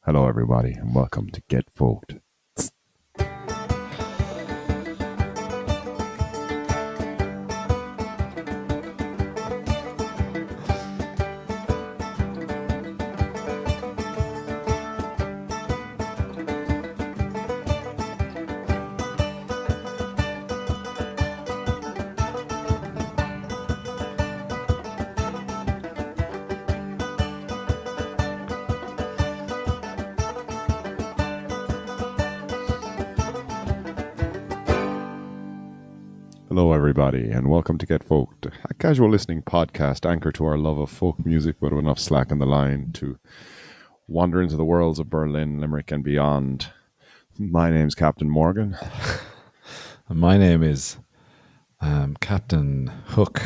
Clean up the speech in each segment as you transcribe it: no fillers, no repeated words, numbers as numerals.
Hello, everybody, and welcome to Get Folked. Hello, everybody, and welcome to Get Folked, a casual listening podcast anchored to our love of folk music, but with enough slack in the line to wander into the worlds of Berlin, Limerick, and beyond. My name's Captain Morgan. My name is Captain Hook.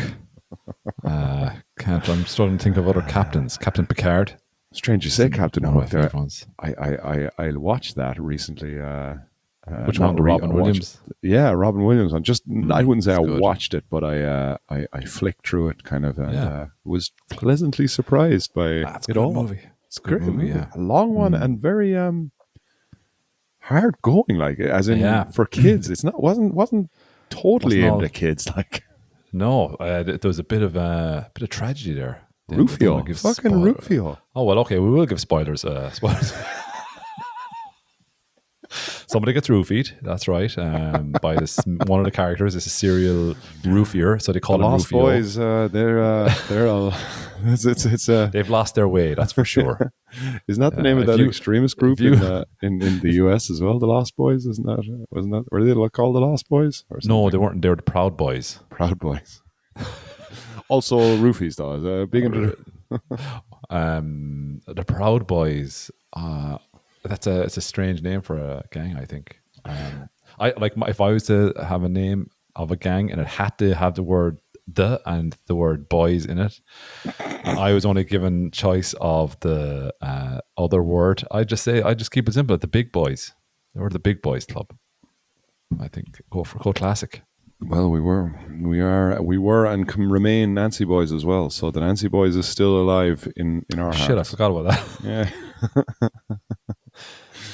I'm starting to think of other captains. Captain Picard. Strange you say Captain Hook there. Ones. I watched that recently. Which one? Robin Williams? Yeah, Robin Williams. I wouldn't say I good. watched it, but I flicked through it kind of and was pleasantly surprised by That's it a good all. movie. It's a great movie, yeah. A long one and very hard going, like as in for kids. It's not wasn't totally aimed at kids, like. No, there was a bit of tragedy there. Rufio, fucking Rufio. Oh well, okay, we will give spoilers. Spoilers. Somebody gets roofied. That's right. By this, one of the characters is a serial roofier, so they call him Lost Rufio. Boys. They're all. It's They've lost their way. That's for sure. Isn't that the name of that extremist group in the US as well? The Lost Boys, isn't that? Wasn't that? Were they called the Lost Boys? Or no, they weren't. They were the Proud Boys. Proud Boys. Also, roofies though. Big into the Proud Boys. It's a strange name for a gang, I think. If I was to have a name of a gang and it had to have the word "the" and the word "boys" in it, and I was only given choice of the other word, I just keep it simple. The Big Boys. They were the Big Boys Club. I think go classic. Well, we were, and can remain Nancy Boys as well. So the Nancy Boys is still alive in our hearts. Shit, I forgot about that. Yeah.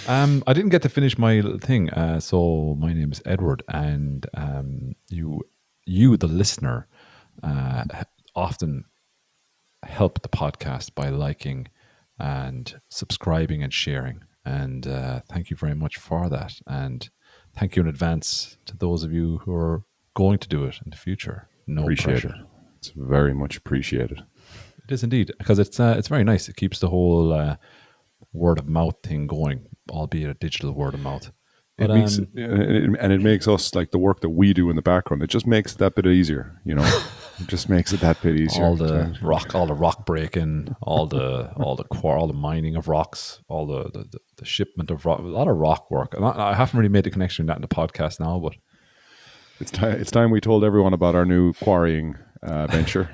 I didn't get to finish my thing. So my name is Edward, and you, the listener, often help the podcast by liking and subscribing and sharing. And thank you very much for that. And thank you in advance to those of you who are going to do it in the future. No appreciate pressure. It. It's very much appreciated. It is indeed, because it's very nice. It keeps the whole word of mouth thing going, albeit a digital word of mouth. But, it makes us, like the work that we do in the background, it just makes it that bit easier, you know. It just makes it that bit easier. All the rock breaking, all the mining of rocks, all the shipment of rock, a lot of rock work. I haven't really made the connection that in the podcast now, but it's time we told everyone about our new quarrying venture.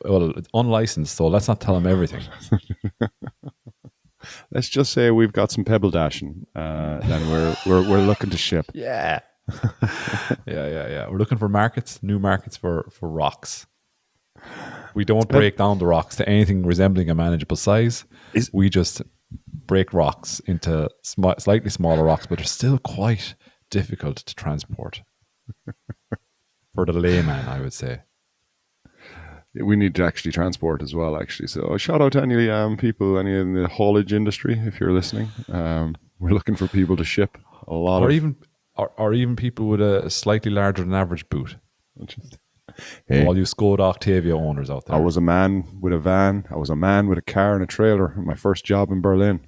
Well, it's unlicensed, so let's not tell them everything. Let's just say we've got some pebble dashing that we're looking to ship. Yeah. Yeah. We're looking for new markets for rocks. We don't break down the rocks to anything resembling a manageable size. We just break rocks into slightly smaller rocks, but they're still quite difficult to transport. For the layman, I would say. We need to actually transport as well, actually. So shout out to any people, any in the haulage industry, if you're listening. We're looking for people to ship a lot or even people with a slightly larger than average boot. Hey, all you Skoda Octavia owners out there. I was a man with a van. I was a man with a car and a trailer. My first job in Berlin.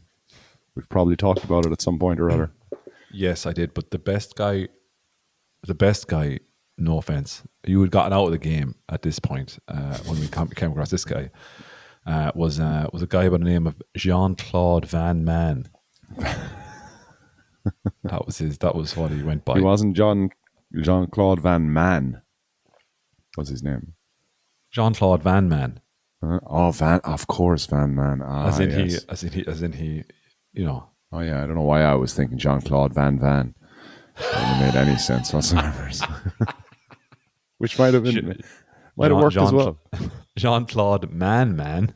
We've probably talked about it at some point or other. Yes, I did. But the best guy, no offense, you had gotten out of the game at this point when we came across this guy, was a guy by the name of Jean-Claude Van Man. That was what he went by. He wasn't Jean-Claude Van Man. What's his name? Jean-Claude Van Man. Of course, Van Man. As in he, you know. Oh yeah, I don't know why I was thinking Jean-Claude Van. It wouldn't have made any sense whatsoever. Which might have worked as well. Jean-Claude Man.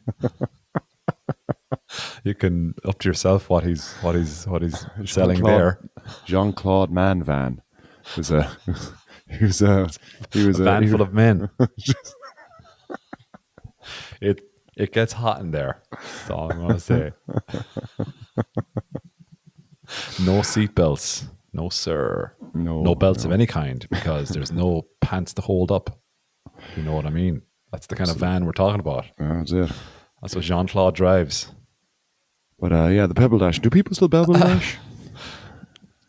You can up to yourself what he's selling there. Jean-Claude Manvan was a he was a he A was a van he, full of men. It gets hot in there. That's all I'm gonna say. No seatbelts, no sir. No belts of any kind because there's no pants to hold up. You know what I mean? That's the kind of van we're talking about. that's it. That's what Jean-Claude drives. But yeah, the Pebble Dash. Do people still Pebble Dash?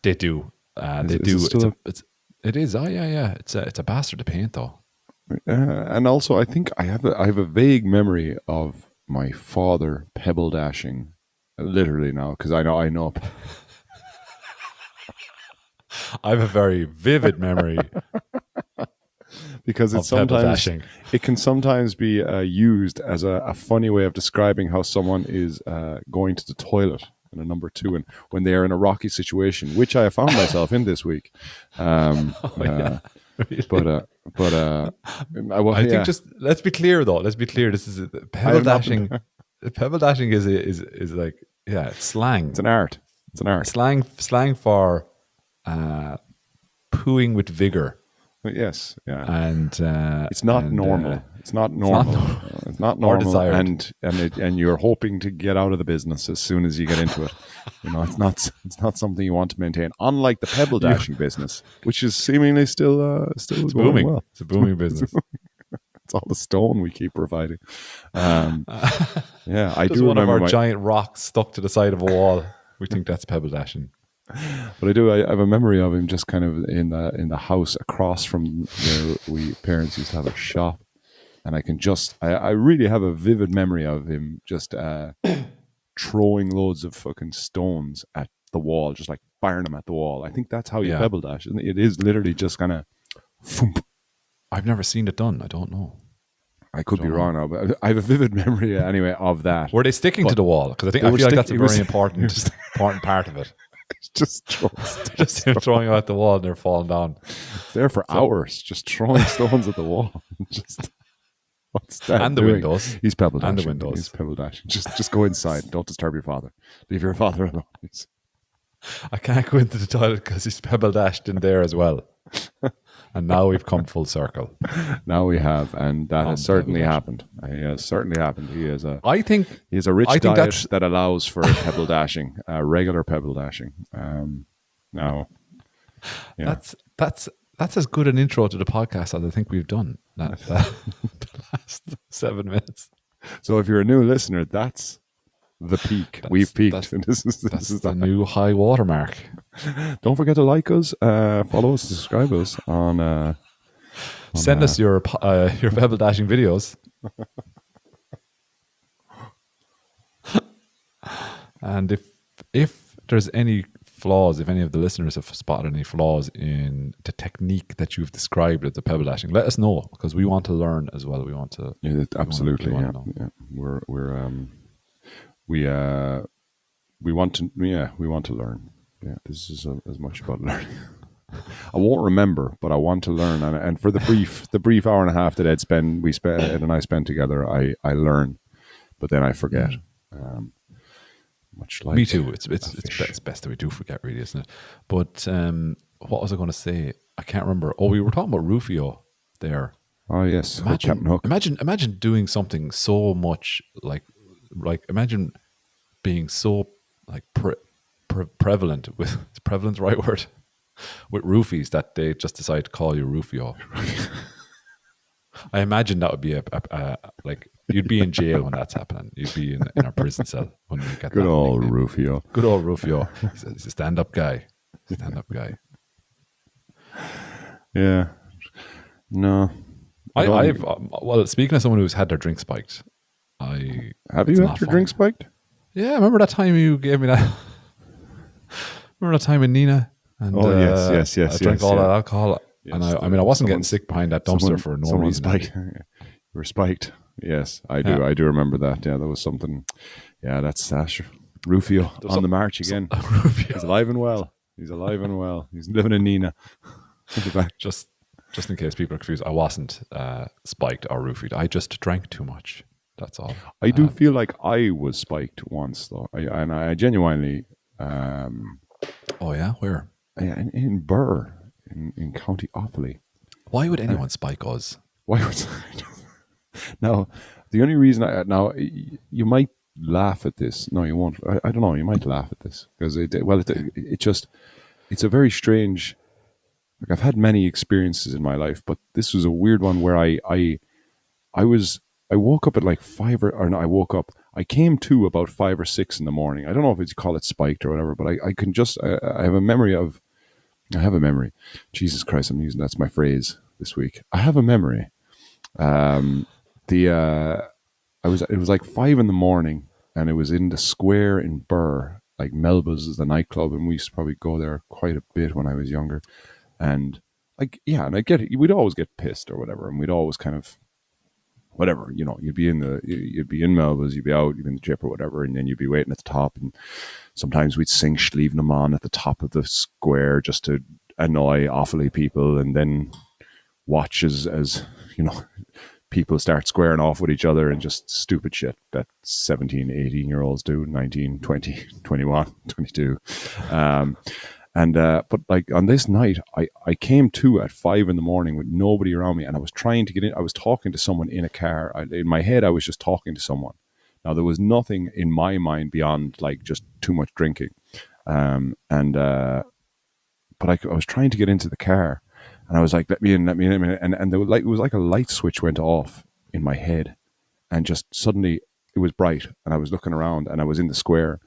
They do. They Is do. it still It is. Oh yeah. It's a bastard to paint though. and also, I think I have a vague memory of my father Pebble dashing, literally now, because I know. I have a very vivid memory Because it's of pebble sometimes dashing. it can sometimes be used as a funny way of describing how someone is going to the toilet in a number two, and when they are in a rocky situation, which I have found myself in this week. Yeah. Really? Well, I yeah, think just let's be clear though. Let's be clear. This is pebble have not dashing. been- Pebble dashing is like it's slang. it's an art. It's an art. Slang for pooing with vigor. Yes, yeah. And It's not normal. It's not normal. It's not normal. desired. And you're hoping to get out of the business as soon as you get into it. It's not something you want to maintain. Unlike the pebble dashing business, which is seemingly still going booming. well. It's a booming business. It's all the stone we keep providing. Yeah, I Just do one of remember our giant rocks stuck to the side of a wall. We think that's pebble dashing. But I have a memory of him just kind of in the house across from where we parents used to have a shop, and I really have a vivid memory of him just throwing loads of fucking stones at the wall, just like firing them at the wall. I think that's how you Yeah. pebble dash, isn't it? It is literally just kind of. I've never seen it done. I don't know. I could be wrong now, but I have a vivid memory anyway of that. Were they sticking to the wall? Because I they were feel like that's a it was- very important part of it. just throwing Just him throwing them at the wall and they're falling down. there for hours, just throwing stones at the wall. Just what's that And the doing? windows. He's pebble dashing. And the windows. He's pebble dashing. Just go inside. Don't disturb your father. Leave your father alone. I can't go into the toilet because he's pebble dashed in there as well. And now we've come full circle. Now we have, and that has certainly pebble happened. He has certainly happened. He has a rich I think diet that's- that allows for pebble dashing, regular pebble dashing. Now, yeah. That's as good an intro to the podcast as I think we've done. The last 7 minutes. So if you're a new listener, that's the peak. We've peaked. That's This is the new high watermark. Don't forget to like us, follow us, subscribe us on. Send us your pebble dashing videos. And if there's any flaws, if any of the listeners have spotted any flaws in the technique that you've described as the pebble dashing, let us know because we want to learn as well. We want to Absolutely, we yeah. want to know. We want to learn. Yeah, this is as much about learning. I won't remember, but I want to learn. And for the brief hour and a half that Ed and I spent together, I learn, but then I forget. Much like Me too. It's best that we do forget, really, isn't it? But what was I going to say? I can't remember. Oh, we were talking about Rufio there. Oh yes, Captain Hook. Imagine doing something so much like imagine being so like prevalent with is prevalent the right word with roofies that they just decide to call you Rufio. I imagine that would be a like you'd be in jail when that's happening. You'd be in a prison cell when you get Good that old nickname. Rufio. Good old Rufio. He's a stand-up guy. Yeah. No. Well, speaking of someone who's had their drink spiked, Have it's you not had your fun. drink spiked? Yeah, remember that time you gave me that? Remember that time in Nina? And, yes, I drank all yeah. that alcohol, Yes, and I wasn't getting someone's- sick behind that dumpster for no someone reason. spiked. You were spiked. Yes, I do. Yeah. I do remember that. Yeah, there was something. Yeah, that's Sasha. Rufio on the march again. He's alive and well. He's alive and well. He's living in Nina. In the back. Just in case people are confused, I wasn't spiked or roofied. I just drank too much. That's all. I do feel like I was spiked once, though. I genuinely, um, Oh yeah, where? in Burr, in County Offaly. Why would Uh, anyone spike us? why was now? The only reason you might laugh at this. No, you won't. I don't know. You might laugh at this because Okay. it just it's a very strange. Like I've had many experiences in my life, but this was a weird one where I was I woke up at like or no, I woke up. I came to about 5 or 6 in the morning. I don't know if it's call it spiked or whatever, but I can just I have a memory of I have a memory. Jesus Christ, I'm using that's my phrase this week. I have a memory. The I was it was like 5 in the morning, and it was in the square in Burr. Like Melba's is the nightclub, and we used to probably go there quite a bit when I was younger. And like yeah, and I get it. We'd always get pissed or whatever, and we'd always kind of whatever, you'd be in Melba's, you'd be out, you'd be in the Jip or whatever, and then you'd be waiting at the top. And sometimes we'd sing Schleven them on at the top of the square just to annoy awfully people, and then watch as people start squaring off with each other and just stupid shit that 17, 18 year olds do, 19, 20, 21, 22. Um, and but like on this night, I came to at 5 in the morning with nobody around me, and I was trying to get in. I was talking to someone in a car. In my head, I was just talking to someone. Now there was nothing in my mind beyond like just too much drinking, and but I was trying to get into the car, and I was like, let me in, and there was like it was like a light switch went off in my head, and just suddenly it was bright, and I was looking around, and I was in the square,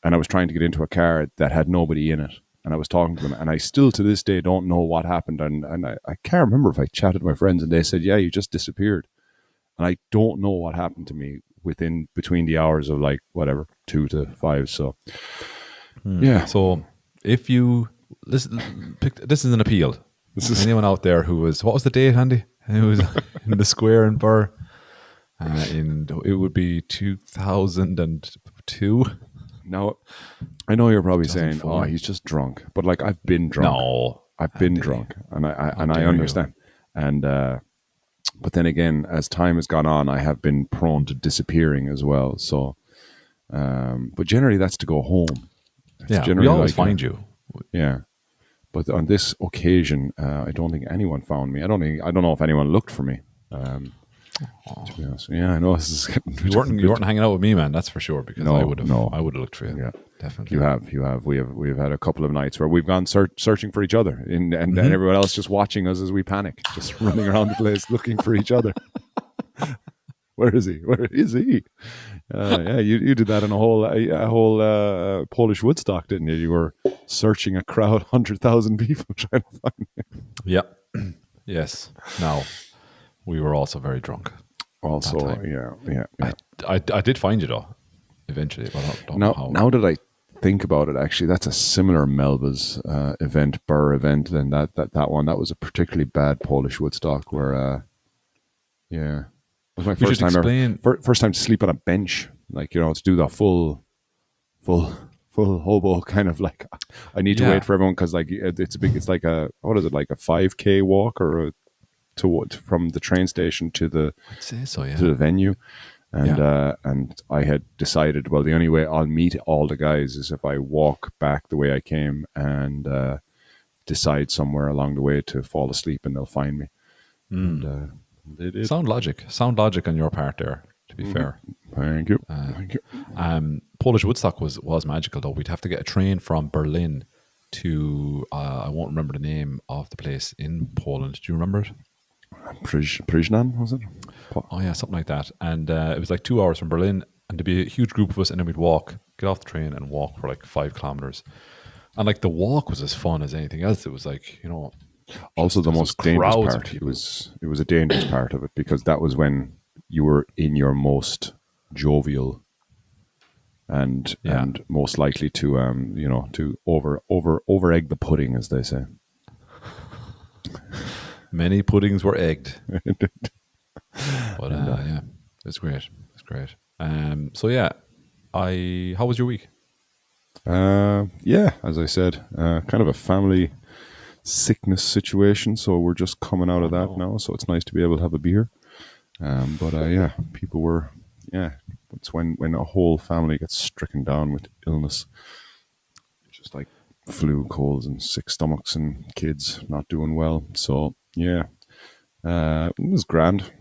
and I was trying to get into a car that had nobody in it. And I was talking to them, and I still to this day don't know what happened. And I can't remember if I chatted to my friends and they said, yeah, you just disappeared. And I don't know what happened to me between the hours of like whatever, 2 to 5. So, yeah, So if you this is an appeal. this is Anyone out there who was what was the date, Andy? Who was in the square in Burr? It would be 2002. now I know you're probably saying, oh, 2004. he's just drunk. But like I've been drunk. No, I've been Andy, drunk, and how I dare you? understand. And but then again, as time has gone on, I have been prone to disappearing as well. So, but generally, that's to go home. It's Yeah, we generally always like find you. yeah. But on this occasion, I don't think anyone found me. I don't know if anyone looked for me. To be honest, yeah, I know this is getting You weren't hanging out with me, man. That's for sure. Because No, I would have no. looked for you. Yeah, Definitely. you have. We've had a couple of nights where we've gone searching for each other, and everyone else just watching us as we panic, just running around the place looking for each other. Where is he? Where is he? Yeah, you did that in a whole Polish Woodstock, didn't you? You were searching a crowd, 100,000 people trying to find him. Yeah. Yes. Now, we were also very drunk. Also, time. yeah. I did find you though, eventually, but I don't know how. Now that I think about it, actually, that's a similar Melba's Burr event than that one. That was a particularly bad Polish Woodstock where, yeah, it was my We first should time explain. first time to sleep on a bench, like to do the full hobo kind of like. I need to Yeah. wait for everyone because like it's like a what is it, like a 5K walk or from the train station to the I'd say so, yeah. venue. And Yeah. and I had decided, well, the only way I'll meet all the guys is if I walk back the way I came and decide somewhere along the way to fall asleep, and they'll find me. And they did. Sound logic on your part there, to be fair. Thank you. Thank you. Polish Woodstock was magical though. We'd have to get a train from Berlin to I won't remember the name of the place in Poland. Do you remember it? Priznan, was it? Oh yeah, something like that. And it was like 2 hours from Berlin, and there'd be a huge group of us, and then we'd get off the train and walk for like 5 kilometers. And like the walk was as fun as anything else. It was like Also, the just most dangerous crowds of part. people. It was a dangerous part of it because that was when you were in your most jovial and most likely to to over egg the pudding, as they say. Many puddings were egged. But yeah, it's great. It's great. So yeah, how was your week? Yeah, as I said, kind of a family sickness situation. So we're just coming out of that now. So it's nice to be able to have a beer. But yeah, people were, yeah, it's when a whole family gets stricken down with illness, just like flu, colds, and sick stomachs, and kids not doing well. So yeah, it was grand.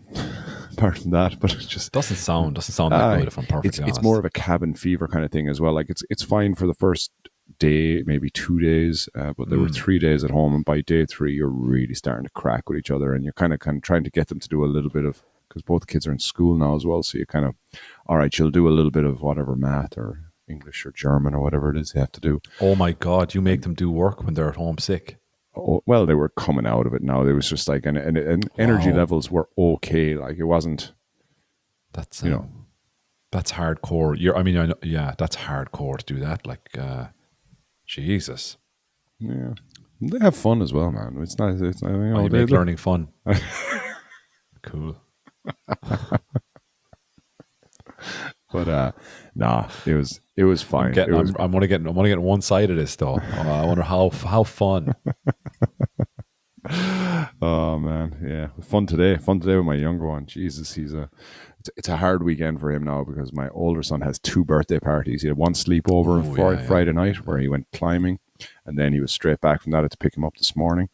Apart from that, but it's just Doesn't sound that good if I'm perfectly it's more honest. of a cabin fever kind of thing as well. Like it's fine for the first day, maybe 2 days, but there were 3 days at home, and by day three, you're really starting to crack with each other, and you're kind of trying to get them to do a little bit of, because both kids are in school now as well. So you kind of, all right, you'll do a little bit of whatever math or English or German or whatever it is you have to do. Oh my God, you make them do work when they're at home sick. Oh, well, they were coming out of it now. There was just like, and energy Wow. levels were okay. Like it wasn't, That's you know, that's hardcore. I mean, I know, yeah, that's hardcore to do that. Like, Jesus, yeah. They have fun as well, man. It's nice. It's, oh, you make learning fun. Cool. but nah, it was I'm fine. It getting. was, I'm only getting one side of this though. I wonder how fun. oh man, yeah, fun today. Fun today with my younger one. Jesus, it's a hard weekend for him now because my older son has two birthday parties. He had one sleepover on Oh yeah, yeah. Friday night where he went climbing, and then he was straight back from that. I had to pick him up this morning,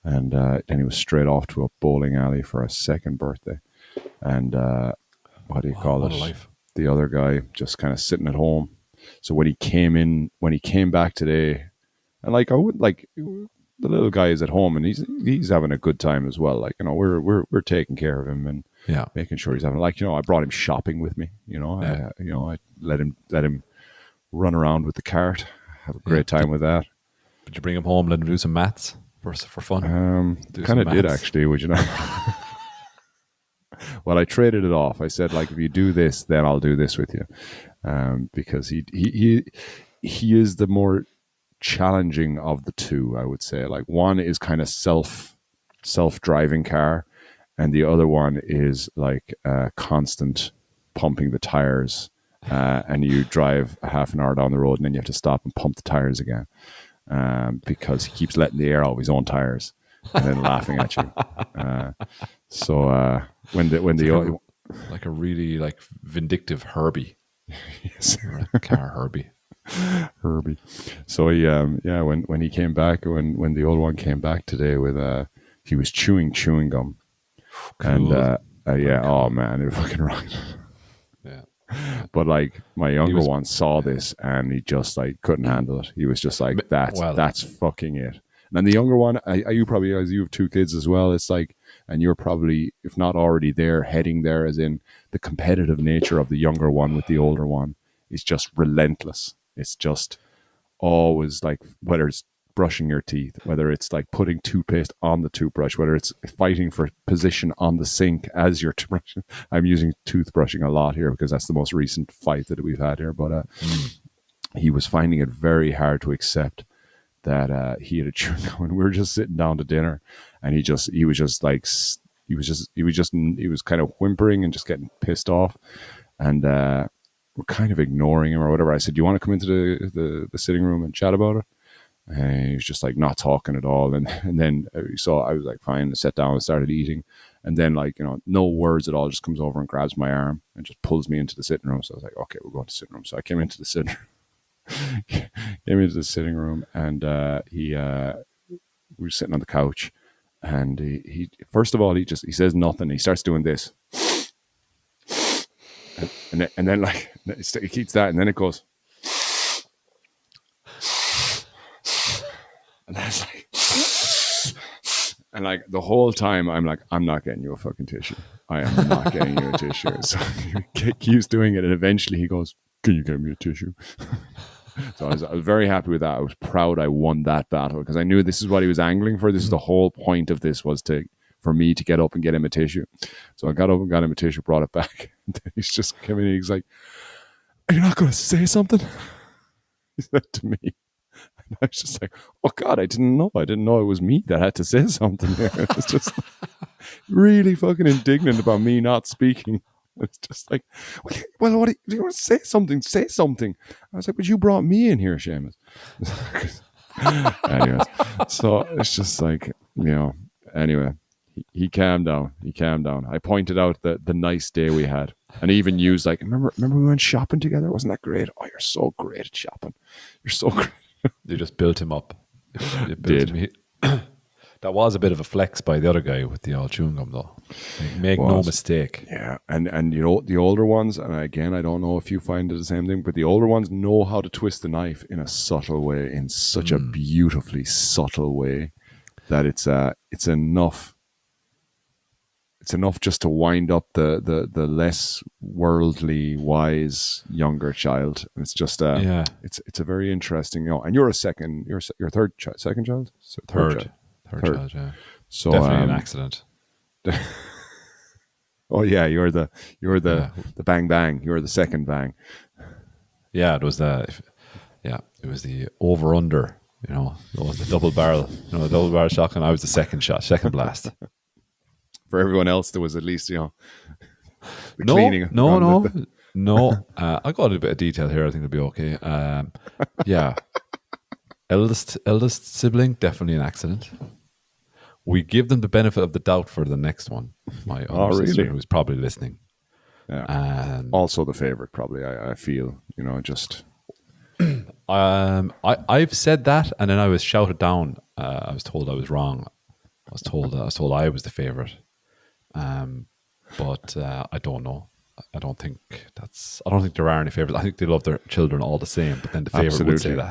and then he was straight off to a bowling alley for a second birthday. And what do you Wow, call what a it? life. The other guy just kind of sitting at home. So when he came back today, and like I would like the little guy is at home and he's having a good time as well. Like, you know, we're taking care of him and Yeah, making sure he's having, like, you know, I brought him shopping with me. yeah, I let him run around with the cart, have a yeah. great time with that. Did you bring him home? Let him do some maths for fun. Do Kind some of did maths. actually, would you know? Well, I traded it off. I said, like, if you do this, then I'll do this with you, because he is the more challenging of the two. I would say, like, one is kind of self driving car, and the other one is like constant pumping the tires. And you drive a half an hour down the road, and then you have to stop and pump the tires again, because he keeps letting the air out of his own tires and then laughing at you. So when It's the like a really like vindictive Herbie yes, or a car Herbie. Herbie. So he yeah, when he came back, when the old one came back today with he was chewing gum, and Cool. Very yeah, oh cool. man, it fucking rocked. Yeah. But like my He younger was one saw this and he just like couldn't handle it. He was just like, well. that's fucking it. And then the younger one, you probably, as you have two kids as well, it's like, and you're probably, if not already there, heading there, as in the competitive nature of the younger one with the older one is just relentless. It's just always like, whether it's brushing your teeth, whether it's like putting toothpaste on the toothbrush, whether it's fighting for position on the sink as you're brushing. I'm using toothbrushing a lot here because that's the most recent fight that we've had here. But he was finding it very hard to accept that he had a chewing gum, and we were just sitting down to dinner, and he was kind of whimpering and just getting pissed off, and we're kind of ignoring him or whatever. I said, "Do you want to come into the sitting room and chat about it?" And he was just like not talking at all. And then so I was like, fine, I sat down and started eating. And then, like, you know, no words at all, just comes over and grabs my arm and just pulls me into the sitting room. So I was like, okay, we're going to the sitting room. So I came into the sitting room, and we were sitting on the couch, and he first of all, he says nothing. He starts doing this, and then like he keeps that, and then it goes, and that's like, and like the whole time, I'm like, I'm not getting you a fucking tissue. I am not getting you a tissue. So he keeps doing it, and eventually he goes, "Can you get me a tissue?" So I was very happy with that. I was proud I won that battle because I knew this is what he was angling for. This is the whole point of this, was for me to get up and get him a tissue. So I got up and got him a tissue, brought it back. And then he's just coming in. He's like, "Are you not going to say something?" He said to me. And I was just like, "Oh God, I didn't know. I didn't know it was me that had to say something here." It's just really fucking indignant about me not speaking. It's just like, well, what do you want to say something? Say something. I was like, but you brought me in here, Seamus. Anyways, so it's just like, you know. Anyway, he calmed down. He calmed down. I pointed out the nice day we had, and he even used like, remember we went shopping together? Wasn't that great? Oh, you're so great at shopping. You're so great. You just built him up. You built Did. him. That was a bit of a flex by the other guy with the old chewing gum, though. Make no mistake. Yeah, and you know the older ones, and again, I don't know if you find it the same thing, but the older ones know how to twist the knife in a subtle way, in such a beautifully subtle way, that it's enough. It's enough just to wind up the less worldly wise younger child. And it's just Yeah. it's a very interesting, and you're your third second child, Third Third. child, yeah. So Definitely an accident. oh yeah, you're the bang bang. You're the second bang. Yeah, it was it was the over under. You know, it was the double barrel. You know, the double barrel shotgun. I was the second blast. For everyone else, there was at least the No, cleaning. no. I got a bit of detail here. I think it'll be okay. Yeah, eldest sibling, definitely an accident. We give them the benefit of the doubt for the next one. My other sister, really? who's probably listening. Yeah. Also the favorite, probably. I feel, just. I've said that, and then I was shouted down. I was told I was wrong. I was told I was the favorite. But I don't know. I don't think there are any favorites. I think they love their children all the same. But then the favorite would say that.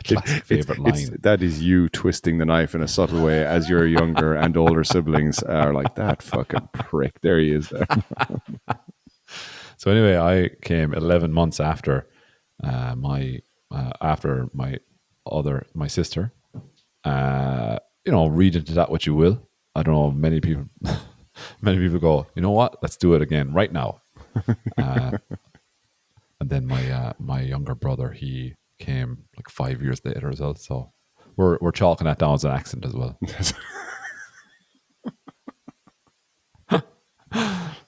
Classic favorite line. That is you twisting the knife in a subtle way as your younger and older siblings are like, that fucking prick. There he is there. So anyway, I came 11 months after my sister. Read into that what you will. I don't know. Many people go, you know what? Let's do it again right now. And then my younger brother, he came like 5 years later as well. So we're chalking that down as an accident as well.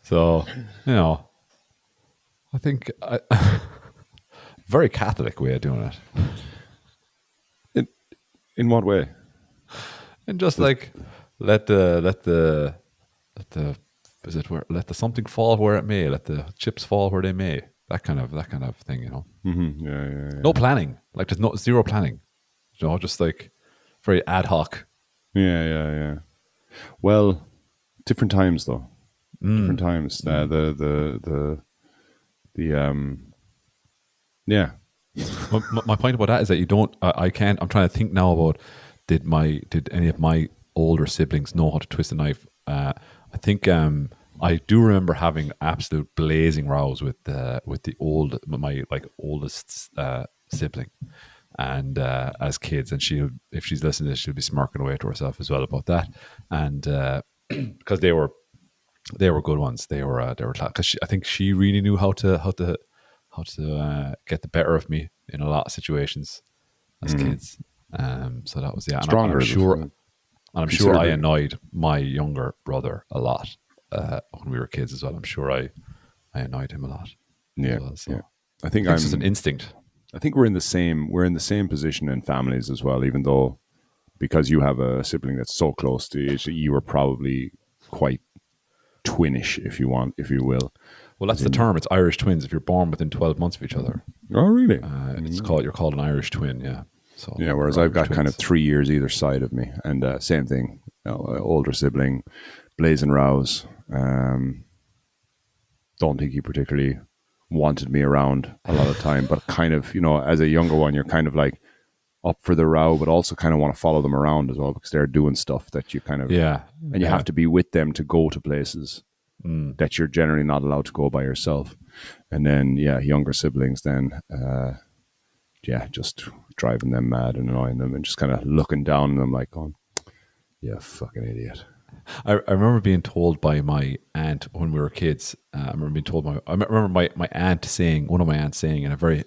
So I think very Catholic way of doing it. In what way? And just like let the something fall where it may, let the chips fall where they may. That kind of thing, Mm-hmm. Yeah. No planning. Like there's zero planning. Just like very ad hoc. Yeah. Well, different times though. Different times. Yeah. My point about that is that you don't. I can't. I'm trying to think now about did any of my older siblings know how to twist a knife? I think I do remember having absolute blazing rows with my oldest sibling, and as kids, and if she's listening to this, she'll be smirking away to herself as well about that, and because they were good ones. They were because I think she really knew how to get the better of me in a lot of situations as kids. So that was Stronger. I'm sure I annoyed my younger brother a lot when we were kids as well. I'm sure I annoyed him a lot. Yeah. Well, so yeah. I think it's just an instinct. I think we're in the same position in families as well. Even though because you have a sibling that's so close to you, you were probably quite twinish, if you will. Well, that's the term. It's Irish twins. If you're born within 12 months of each other. Oh, really? You're called an Irish twin. Yeah. So yeah. Whereas I've got kind of 3 years either side of me, and same thing. Older sibling, blazing rows. Don't think he particularly wanted me around a lot of the time, but kind of, as a younger one, you're kind of like up for the row, but also kind of want to follow them around as well because they're doing stuff that you kind of and you have to be with them to go to places that you're generally not allowed to go by yourself. And then younger siblings then just driving them mad and annoying them and just kind of looking down on them like, oh, yeah, fucking idiot. I remember being told by my aunt when we were kids. I remember my aunt saying, one of my aunts saying in a very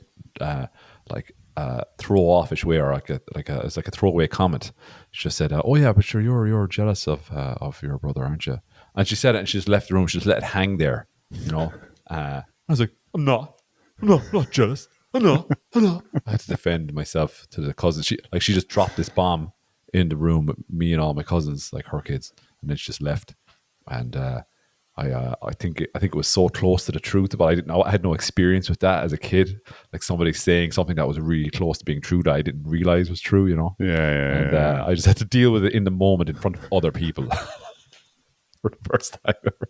throw offish way, or it's like a throwaway comment. She just said, "Oh yeah, but you're jealous of your brother, aren't you?" And she said it, and she just left the room. She just let it hang there, I was like, I'm not jealous. I'm not. I had to defend myself to the cousin. She just dropped this bomb in the room with me and all my cousins, like her kids, and then she just left. And I think it was so close to the truth, but I didn't know. I had no experience with that as a kid. Like somebody saying something that was really close to being true that I didn't realize was true, you know. And I just had to deal with it in the moment in front of other people for the first time ever.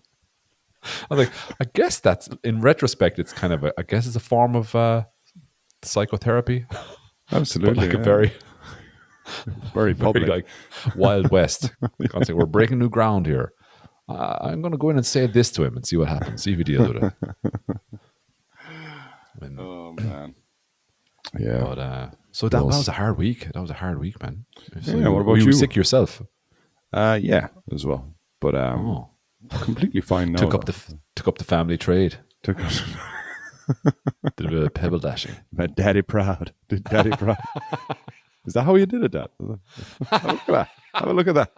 I was like, I guess that's in retrospect, it's kind of I guess it's a form of psychotherapy. Absolutely, but like a very very public, like Wild West. Can't say we're breaking new ground here. I'm going to go in and say this to him and see what happens. See if he deals with it. Oh man, yeah. But so that was a hard week. That was a hard week, man. So what about you? you? Were sick yourself? Yeah, as well. But completely fine now. Took up the family trade. Took up. Did a bit of pebble dashing. Made Daddy proud. Did Daddy proud? Is that how you did it, Dad? Have a look at that.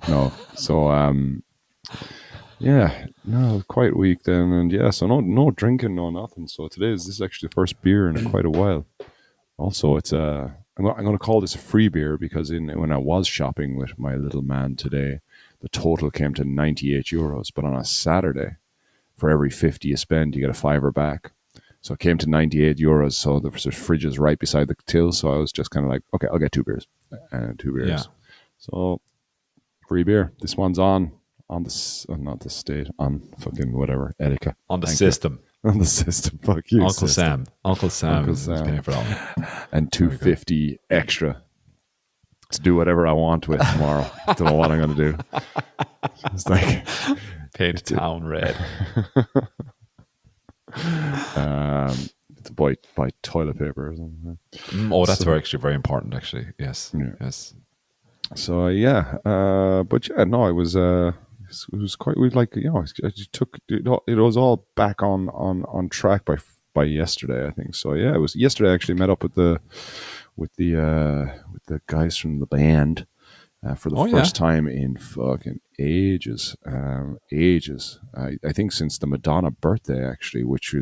No. So yeah, no, quite weak then, and yeah, so no drinking, no nothing. So this is actually the first beer in quite a while. Also, it's I'm going to call this a free beer because when I was shopping with my little man today, the total came to €98. But on a Saturday, for every 50 you spend, you get a fiver back. So it came to €98. So the fridge is right beside the till. So I was just kind of like, okay, I'll get 2 beers. Yeah. So free beer. This one's on the not the state, on fucking whatever, Etika. On the system. On the system. Fuck you, Uncle system. Sam is paying for that. And $2.50 extra to do whatever I want with tomorrow. I don't know what I'm going to do. It's like paint town red. To buy toilet paper or something. That's actually very important. Actually, yes, yes. So but yeah, no, it was quite. We like I took it was all back on track by yesterday, I think. So yeah, it was yesterday. I actually met up with the guys from the band for the first time in fucking ages. I think since the Madonna birthday, actually, which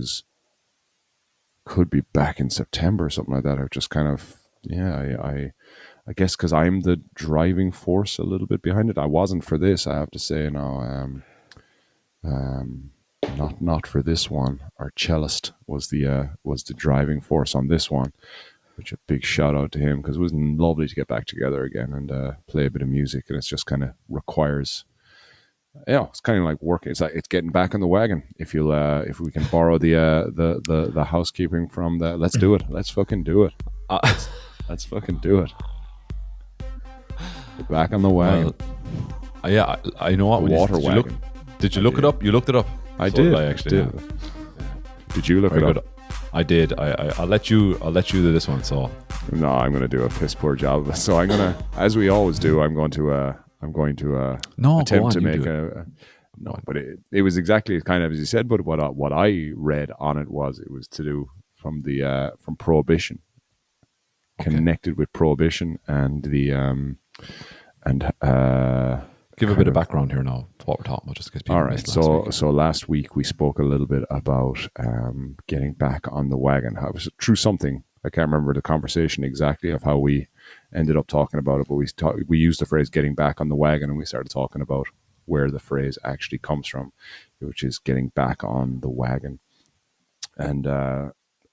could be back in September or something like that. Or just kind of I guess because I'm the driving force a little bit behind it. I wasn't for this, I have to say. No, not for this one. Our cellist was the driving force on this one, which a big shout out to him, because it was lovely to get back together again and play a bit of music. And it's just kind of requires, it's kind of like working. It's like it's getting back on the wagon. If we can borrow the housekeeping from let's do it. Let's fucking do it. Let's fucking do it. Get back on the wagon. Well, I know what. Water wagon. Did you look it up? You looked it up. I did. I actually did. Did you look it up? I did. I'll let you do this one. So no, I'm going to do a piss poor job of it. So I'm going to, as we always do, I'm going to attempt to make no. But it was exactly kind of as you said. But what I read on it was to do from Prohibition, connected with Prohibition and the give a bit of background here now to what we're talking about, just because people missed last week. So last week we spoke a little bit about getting back on the wagon. It was through something, I can't remember the conversation exactly of how we ended up talking about it, but we used the phrase getting back on the wagon, and we started talking about where the phrase actually comes from, which is getting back on the wagon. And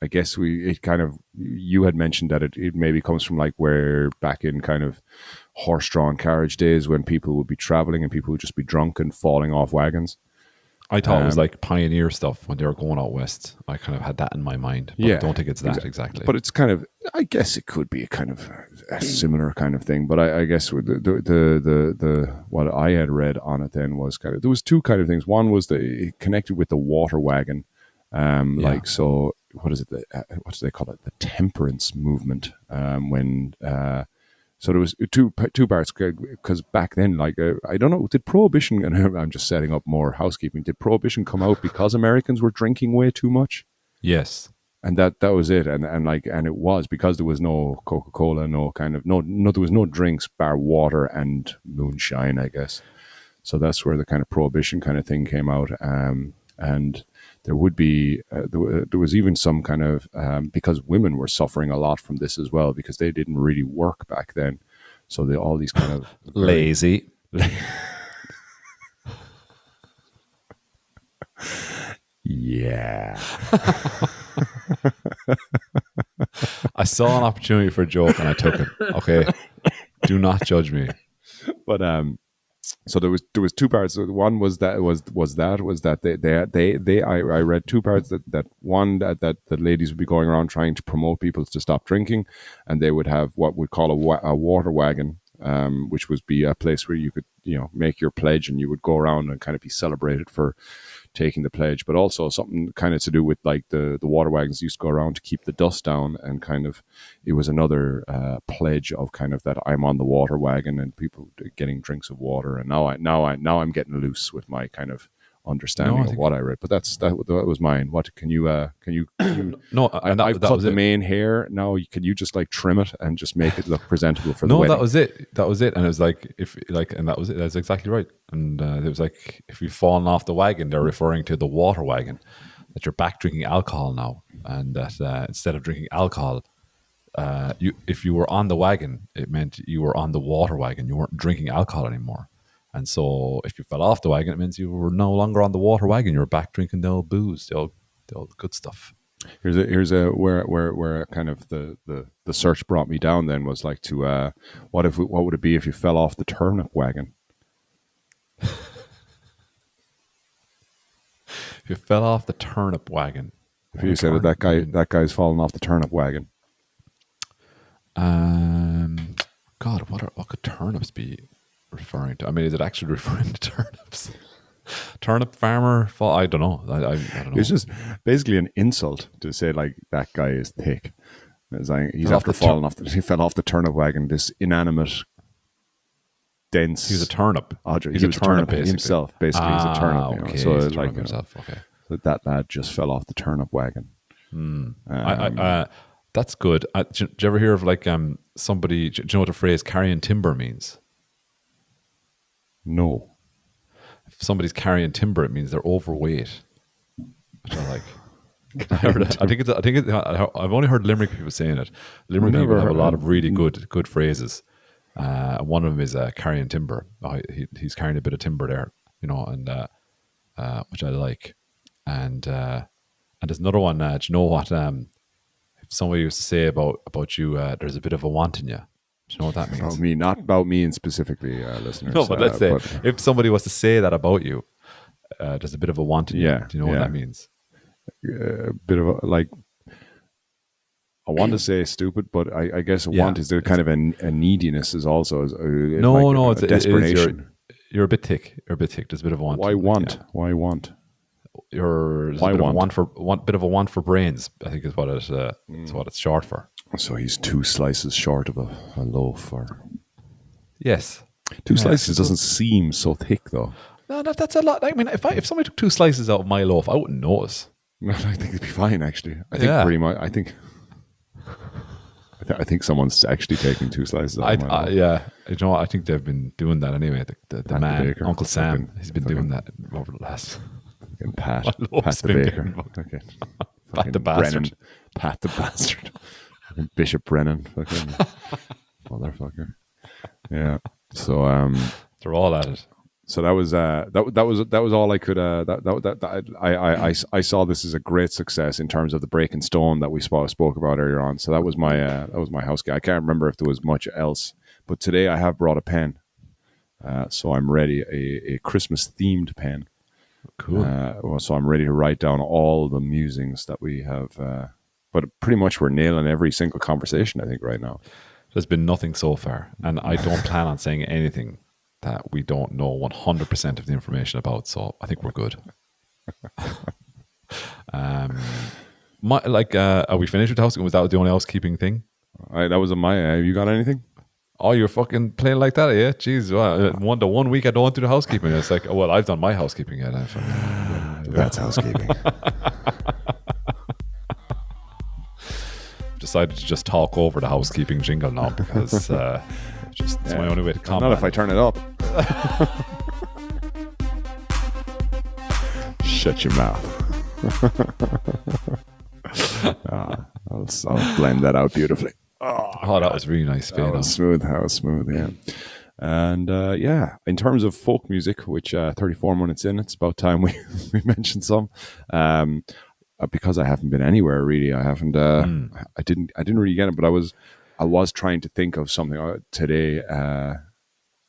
I guess you had mentioned that it maybe comes from like where back in kind of horse-drawn carriage days when people would be traveling and people would just be drunk and falling off wagons. I thought it was like pioneer stuff when they were going out west. I kind of had that in my mind. But I don't think it's that exactly. But it's kind of, I guess it could be a kind of a similar kind of thing. But I guess with the what I had read on it then was there was two kind of things. One was it connected with the water wagon. Like, so what is it? What do they call it? The temperance movement. So there was two parts, because back then, like, I don't know, did Prohibition, and I'm just setting up more housekeeping, did Prohibition come out because Americans were drinking way too much? Yes. And that was it. And it was because there was no Coca-Cola, there was no drinks bar water and moonshine, I guess. So that's where the kind of Prohibition kind of thing came out. And and there would be there was even some kind of because women were suffering a lot from this as well because they didn't really work back then, so all these kind of Lazy. Yeah. I saw an opportunity for a joke and I took it. Okay, do not judge me. But so there was two parts. One was that I read two parts that one that the ladies would be going around trying to promote people to stop drinking, and they would have what we'd call a water wagon, which would be a place where you could make your pledge and you would go around and kind of be celebrated for taking the pledge, but also something kind of to do with like the water wagons used to go around to keep the dust down, and kind of it was another pledge of kind of that I'm on the water wagon and people getting drinks of water. And now I'm getting loose with my kind of understanding of what I read, but that was mine. What can you No, I've cut the main hair. Now can you just like trim it and just make it look presentable for the wedding? That was it. And it was like and that was it. That's exactly right. And it was like if you've fallen off the wagon, they're referring to the water wagon, that you're back drinking alcohol now, and that instead of drinking alcohol, if you were on the wagon, it meant you were on the water wagon. You weren't drinking alcohol anymore. And so if you fell off the wagon, it means you were no longer on the water wagon. You were back drinking the old booze, the old good stuff. Here's a where kind of the search brought me down then was like to what would it be if you fell off the turnip wagon? If you fell off the turnip wagon. If you said that guy's fallen off the turnip wagon. God, what could turnips be referring to? I mean, is it actually referring to turnips? Turnip farmer? I don't know. I don't know. It's just basically an insult to say like that guy is thick. It's like he fell off the turnip wagon. This inanimate, dense. He was a turnip. He was a turnip himself. Basically, he's a turnip. Okay. So he's it's like himself. Okay. So that lad just fell off the turnip wagon. That's good. Do you ever hear of like somebody? Do you know what the phrase "carrying timber" means? No. If somebody's carrying timber, it means they're overweight. Which I like. I've only heard Limerick people saying it. Limerick people have a lot of really good phrases. One of them is carrying timber. He's carrying a bit of timber there, and which I like. And there's another one. Do you know what? Somebody used to say about you. There's a bit of a want in you. Do you know what that means? About me, not about me in specifically, listeners. No, but let's say if somebody was to say that about you, there's a bit of a want in you. Yeah, do you know what that means? A bit of a, like, I want to say stupid, but I guess a want is there kind of a neediness is also it's a desperation. You're a bit thick. There's a bit of a want. Why want? Yeah. Why want? There's a bit of a want for brains, I think is what it's short for. So he's 2 slices short of a loaf, or yes, 2 slices doesn't seem so thick though. No, that's a lot. I mean, if somebody took 2 slices out of my loaf, I wouldn't notice. No, I think it'd be fine actually. I think pretty much. I think someone's actually taking 2 slices out of my loaf. Yeah, I think they've been doing that anyway. The man, Baker, Uncle Sam, he's been doing that over the last. Pat the Baker. Okay. Pat the bastard. Pat the bastard. Bishop Brennan. Fucking motherfucker. Yeah. So they're all at it. So that was all I could. I saw this as a great success in terms of the breaking stone that we spoke about earlier on. So that was my house guy. I can't remember if there was much else, but today I have brought a pen. So I'm ready, a Christmas themed pen. Cool. So I'm ready to write down all the musings that we have. But pretty much we're nailing every single conversation, I think, right now. There's been nothing so far. And I don't plan on saying anything that we don't know 100% of the information about. So I think we're good. Are we finished with housekeeping? Was that the only housekeeping thing? That was have you got anything? Oh, you're fucking playing like that, yeah? Jeez, the 1 week I don't do the housekeeping. It's like, well, I've done my housekeeping yet. That's housekeeping. Decided to just talk over the housekeeping jingle now because it's my only way to combat. Not if I turn it up. Shut your mouth. I'll blend that out beautifully. Oh, that was really nice. That was smooth. Yeah. And in terms of folk music, which 34 minutes in, it's about time we mentioned some. Because I haven't been anywhere really, I haven't. I didn't really get it, but I was trying to think of something today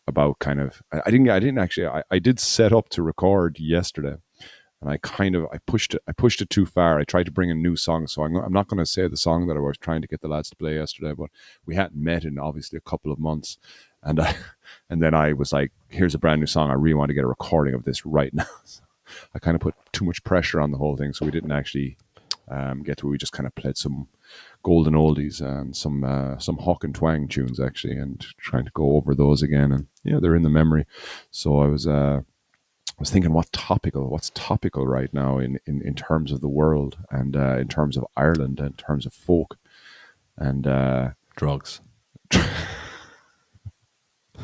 about kind of. I didn't actually. I did set up to record yesterday, and I pushed it too far. I tried to bring a new song, so I'm not going to say the song that I was trying to get the lads to play yesterday, but we hadn't met in obviously a couple of months, and then I was like, here's a brand new song. I really want to get a recording of this right now. So I kind of put too much pressure on the whole thing, so we didn't actually get to. We just kind of played some golden oldies and some Hawk and Twang tunes actually, and trying to go over those again, and they're in the memory. So I was thinking what's topical right now in terms of the world, and in terms of Ireland, and in terms of folk, and drugs.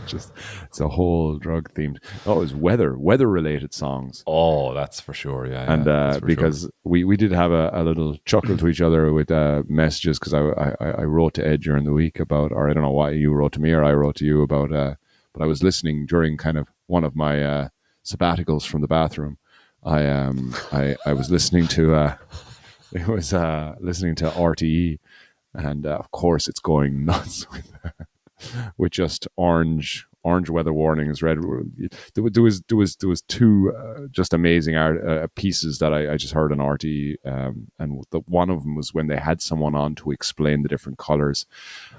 Just it's a whole drug themed. Oh, it was weather related songs. Oh, that's for sure. Yeah, and because we did have a little chuckle to each other with messages, because I wrote to Ed during the week about, or I don't know why you wrote to me or I wrote to you about, but I was listening during kind of one of my sabbaticals from the bathroom. I was listening to listening to RTE, and of course it's going nuts with just orange weather warnings. Red. There was two just amazing art pieces that I just heard on RTE, and one of them was when they had someone on to explain the different colors,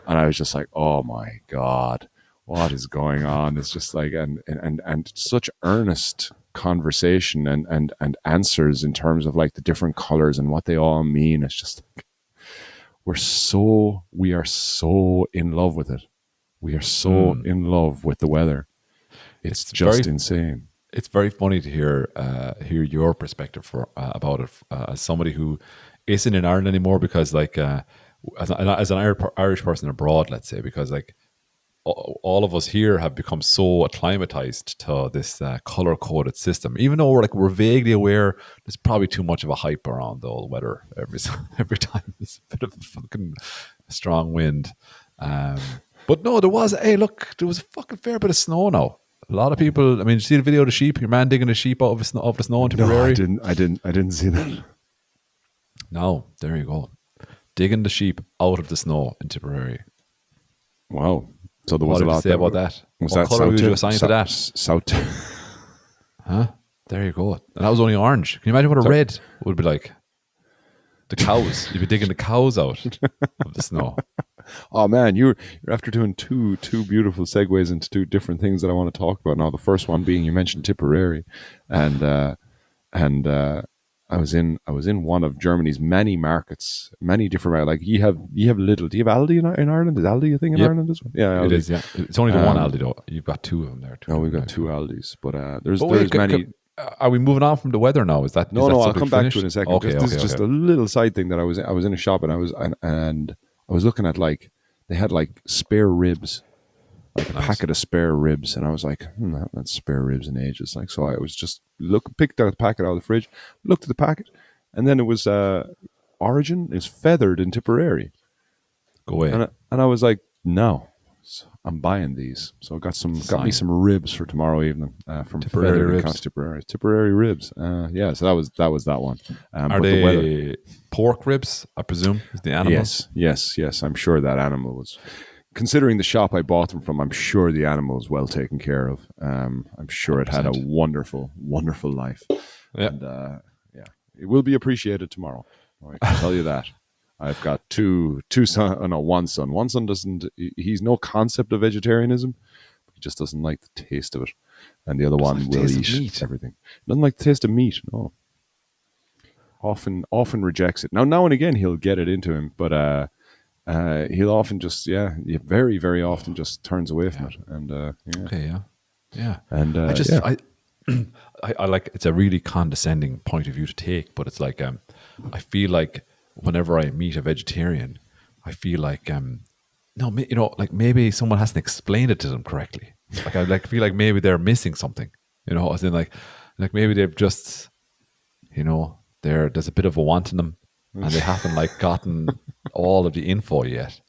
and I was just like, oh my god, what is going on? It's just like and such earnest conversation and answers in terms of like the different colors and what they all mean. It's just like, we are so in love with it. We are so in love with the weather. It's just insane. It's very funny to hear your perspective about it as somebody who isn't in Ireland anymore, because like as an Irish person abroad, let's say, because like all of us here have become so acclimatized to this color coded system, even though we're vaguely aware there's probably too much of a hype around the old weather every time there's a bit of a fucking strong wind. But no, there was a fucking fair bit of snow now. A lot of people. I mean, you see the video of the sheep? Your man digging the sheep out of the snow in Tipperary? No, I didn't see that. No, there you go. Digging the sheep out of the snow in Tipperary. Wow. So there was a lot to say about that. What colour would you assign to that? South. Huh? There you go. And that was only orange. Can you imagine what a red would be like? The cows. You'd be digging the cows out of the snow. Oh man, you're after doing two beautiful segues into two different things that I want to talk about now. The first one being, you mentioned Tipperary, and I was in one of Germany's many markets, many different, like you have little. Do you have Aldi in Ireland? Is Aldi a thing in Ireland as well? Yeah, Aldi. It is. Yeah, it's only the one Aldi though. You've got two of them there too. No, we've got two Aldis, but there's many. Are we moving on from the weather now? Is that no? I'll come back finished? to it in a second. Okay, this is just a little side thing that I was in a shop, and I was looking at, like, they had like spare ribs, like a packet of spare ribs, and I was like, I haven't had spare ribs in ages. Like, so I was just picked out the packet out of the fridge, looked at the packet, and then it was Origin is feathered in Tipperary. Go away. And I was like, no, I'm buying these. So I got me some ribs for tomorrow evening from Tipperary ribs. County Tipperary. Tipperary ribs. Yeah, so that was that one. Are they pork ribs, I presume, is the animal? Yes. I'm sure that animal was, considering the shop I bought them from, I'm sure the animal was well taken care of. I'm sure 100%. It had a wonderful, wonderful life. Yeah. And it will be appreciated tomorrow. I can tell you that. I've got two sons. No, one son. One son he's no concept of vegetarianism. He just doesn't like the taste of it. And the other one will eat everything. Doesn't like the taste of meat. No. Often rejects it. Now and again he'll get it into him, but he'll often just very, very often just turns away from it. And okay, yeah. And I like, it's a really condescending point of view to take, but it's like I feel like whenever I meet a vegetarian, I feel like like maybe someone hasn't explained it to them correctly. Like I feel like maybe they're missing something, as in like maybe they've just you know, there's a bit of a want in them, and they haven't like gotten all of the info yet,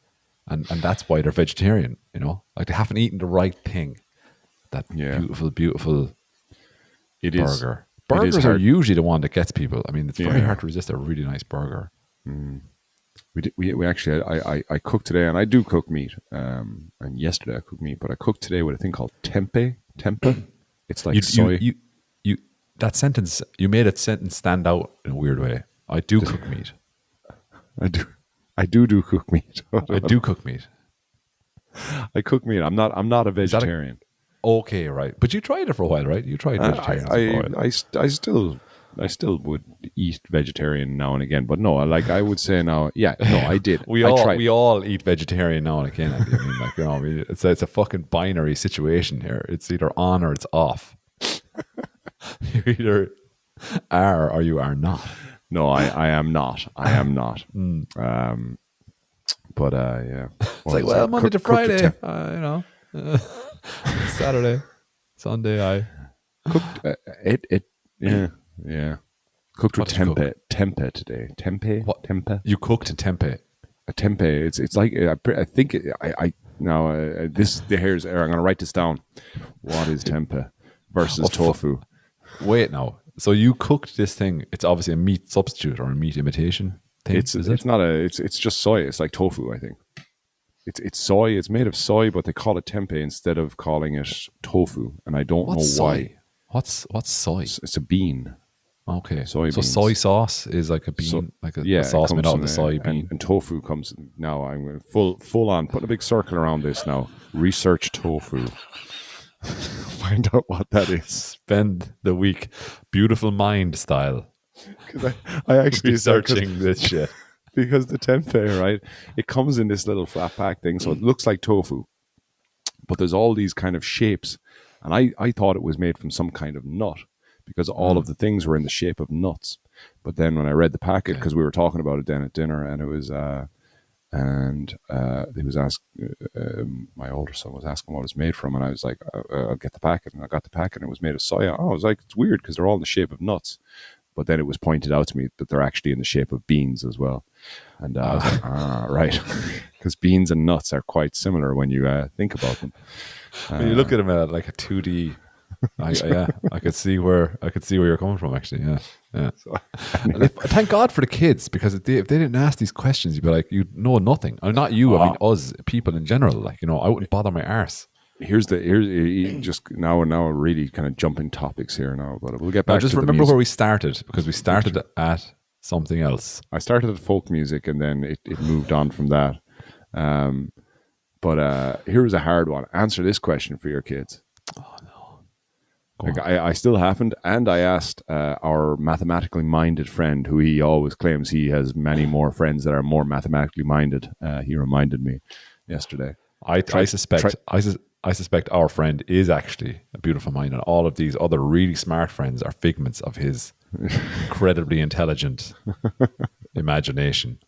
and that's why they're vegetarian. You know, like they haven't eaten the right thing. That Yeah. beautiful It is. burger. It is Burgers are hard. usually the one that gets people. I mean, it's very Yeah. hard to resist a really nice burger. We actually I cooked today, and I do cook meat. And yesterday I cooked meat, but I cooked today with a thing called tempeh. Tempeh. It's like soy. You that sentence, you made that sentence stand out in a weird way. I do cook meat. I do cook meat. I do cook meat. I cook meat. I'm not a vegetarian. Okay, right. But you tried it for a while, right? You tried vegetarian for a while. I still would eat vegetarian now and again, but no, like I would say now, yeah, no, I did. We I tried. all eat vegetarian now and again. I mean, like, you know, I mean, it's a fucking binary situation here. It's either on or it's off. You either are or you are not. No, I am not. I am not. But yeah, It's like, well, Monday to Friday, you know, Saturday, Sunday, I cooked yeah. Cooked with tempeh today. Tempeh. What? Tempeh. You cooked tempeh. A tempeh. It's like I think I now this the hairs. I'm going to write this down. What is tempeh versus tofu? Wait, now. So you cooked this thing. It's obviously a meat substitute or a meat imitation thing. It's not it's just soy. It's like tofu, I think. It's soy. It's made of soy, but they call it tempeh instead of calling it tofu, and I don't know why. What's soy? It's a bean. Okay, Soybeans. so soy sauce is like a bean, a sauce made out of the soybean. And tofu comes now. I'm going full on put a big circle around this now. Research tofu. Find out what that is. Spend the week, beautiful mind style. Because I actually researching this shit. Because the tempeh, right? It comes in this little flat pack thing, so it looks like tofu, but there's all these kind of shapes, and I thought it was made from some kind of nut because all of the things were in the shape of nuts. But then when I read the packet, because we were talking about it then at dinner, and it was he was asked, my older son was asking what it's made from, and I was like, I'll get the packet, and I got the packet, and it was made of soya. I was like, it's weird because they're all in the shape of nuts. But then it was pointed out to me that they're actually in the shape of beans as well. And I was like, right. Because beans and nuts are quite similar when you think about them. When you look at them at like a 2D, I could see where you're coming from, actually. Yeah. So, thank God for the kids, because if they didn't ask these questions, you'd be like, you know nothing. Not you, I mean us, people in general. Like, you know, I wouldn't bother my arse. Here's just now really kind of jumping topics here now, but we'll get back. Just to remember where we started, because we started at something else. I started at folk music, and then it moved on from that. But here's a hard one. Answer this question for your kids. Oh no! Like, I still haven't, and I asked our mathematically minded friend, who he always claims he has many more friends that are more mathematically minded. He reminded me yesterday. I suspect our friend is actually a beautiful mind, and all of these other really smart friends are figments of his incredibly intelligent imagination.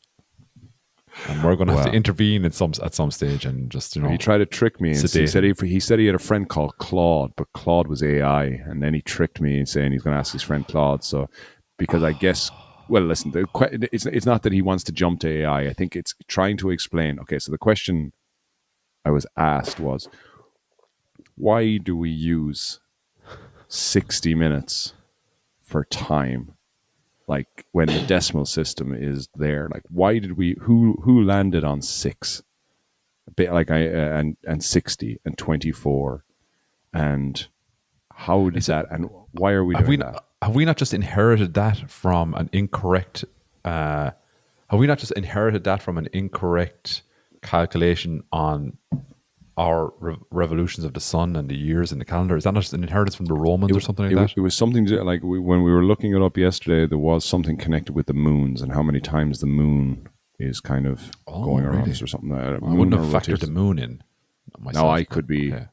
And we're going to have to intervene at some stage, and just, you know. He tried to trick me. And he said he had a friend called Claude, but Claude was AI, and then he tricked me in saying he's going to ask his friend Claude. So, because I guess, well, listen, it's not that he wants to jump to AI. I think it's trying to explain. Okay, so the question I was asked was, why do we use 60 minutes for time? Like, when the decimal system is there, like, why did who landed on 6? A bit like and 60 and 24, and how did that, and why are we doing that? Have we not just inherited that from an incorrect? Calculation on our revolutions of the sun and the years and the calendar? Is that not just an inheritance from the Romans or something like that? It was something like when we were looking it up yesterday, there was something connected with the moons and how many times the moon is kind of going around us or something. I wouldn't have factored the moon in myself. No, I could be. Okay.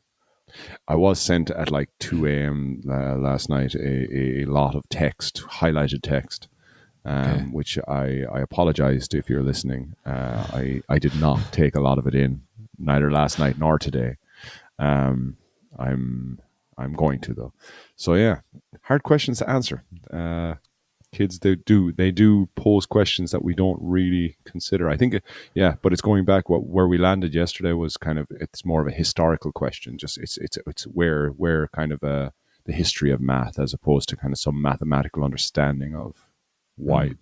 I was sent at like 2 a.m. Last night a lot of text, highlighted text, which I apologized if you're listening. I did not take a lot of it in, neither last night nor today. I'm going to, though. So yeah, hard questions to answer. Kids, they do pose questions that we don't really consider. I think, yeah, but it's going back. Where we landed yesterday was kind of, it's more of a historical question. Just it's where kind of the history of math, as opposed to kind of some mathematical understanding of why.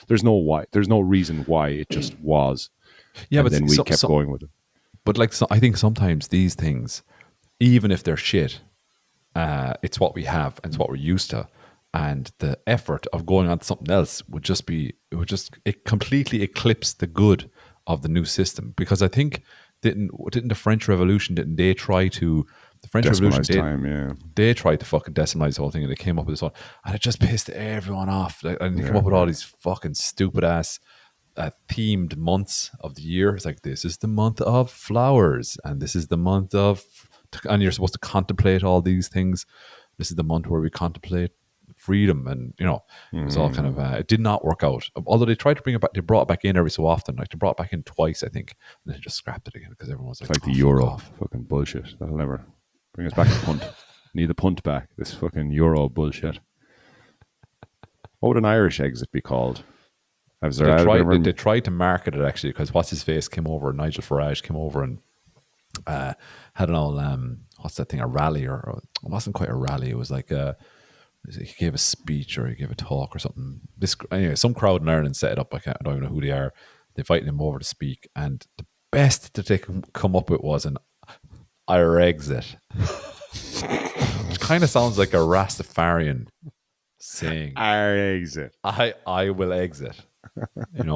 There's no why. There's no reason why. It just was, Yeah, and but then we kept going with it. but like I think sometimes these things, even if they're shit, it's what we have and it's what we're used to. And the effort of going on to something else would just be, it completely eclipse the good of the new system. Because I think, didn't the French Revolution, didn't they try to, the French Revolution, Decimalized time, yeah. they tried to fucking decimalize the whole thing, and they came up with this one, and it just pissed everyone off. Like, and they came up with all these fucking stupid ass themed months of the year. It's like, this is the month of flowers, and this is the month of, and you're supposed to contemplate all these things. This is the month where we contemplate freedom, and it was all kind of it did not work out. Although they tried to bring it back, they brought it back in every so often. Like, they brought it back in twice, I think, and then they just scrapped it again because everyone was like, It's like the euro, fucking bullshit. That'll never bring us back to punt. Need the punt back. This fucking euro bullshit. What would an Irish exit be called? They tried to market it, actually, because what's his face came over, Nigel Farage came over and had an all what's that thing, a rally, or it wasn't quite a rally. It was like he gave a speech or he gave a talk or something. Anyway, some crowd in Ireland set it up. I don't even know who they are. They invited him over to speak, and the best that they can come up with was an "Ire exit," which kind of sounds like a Rastafarian saying "Ire exit." I will exit.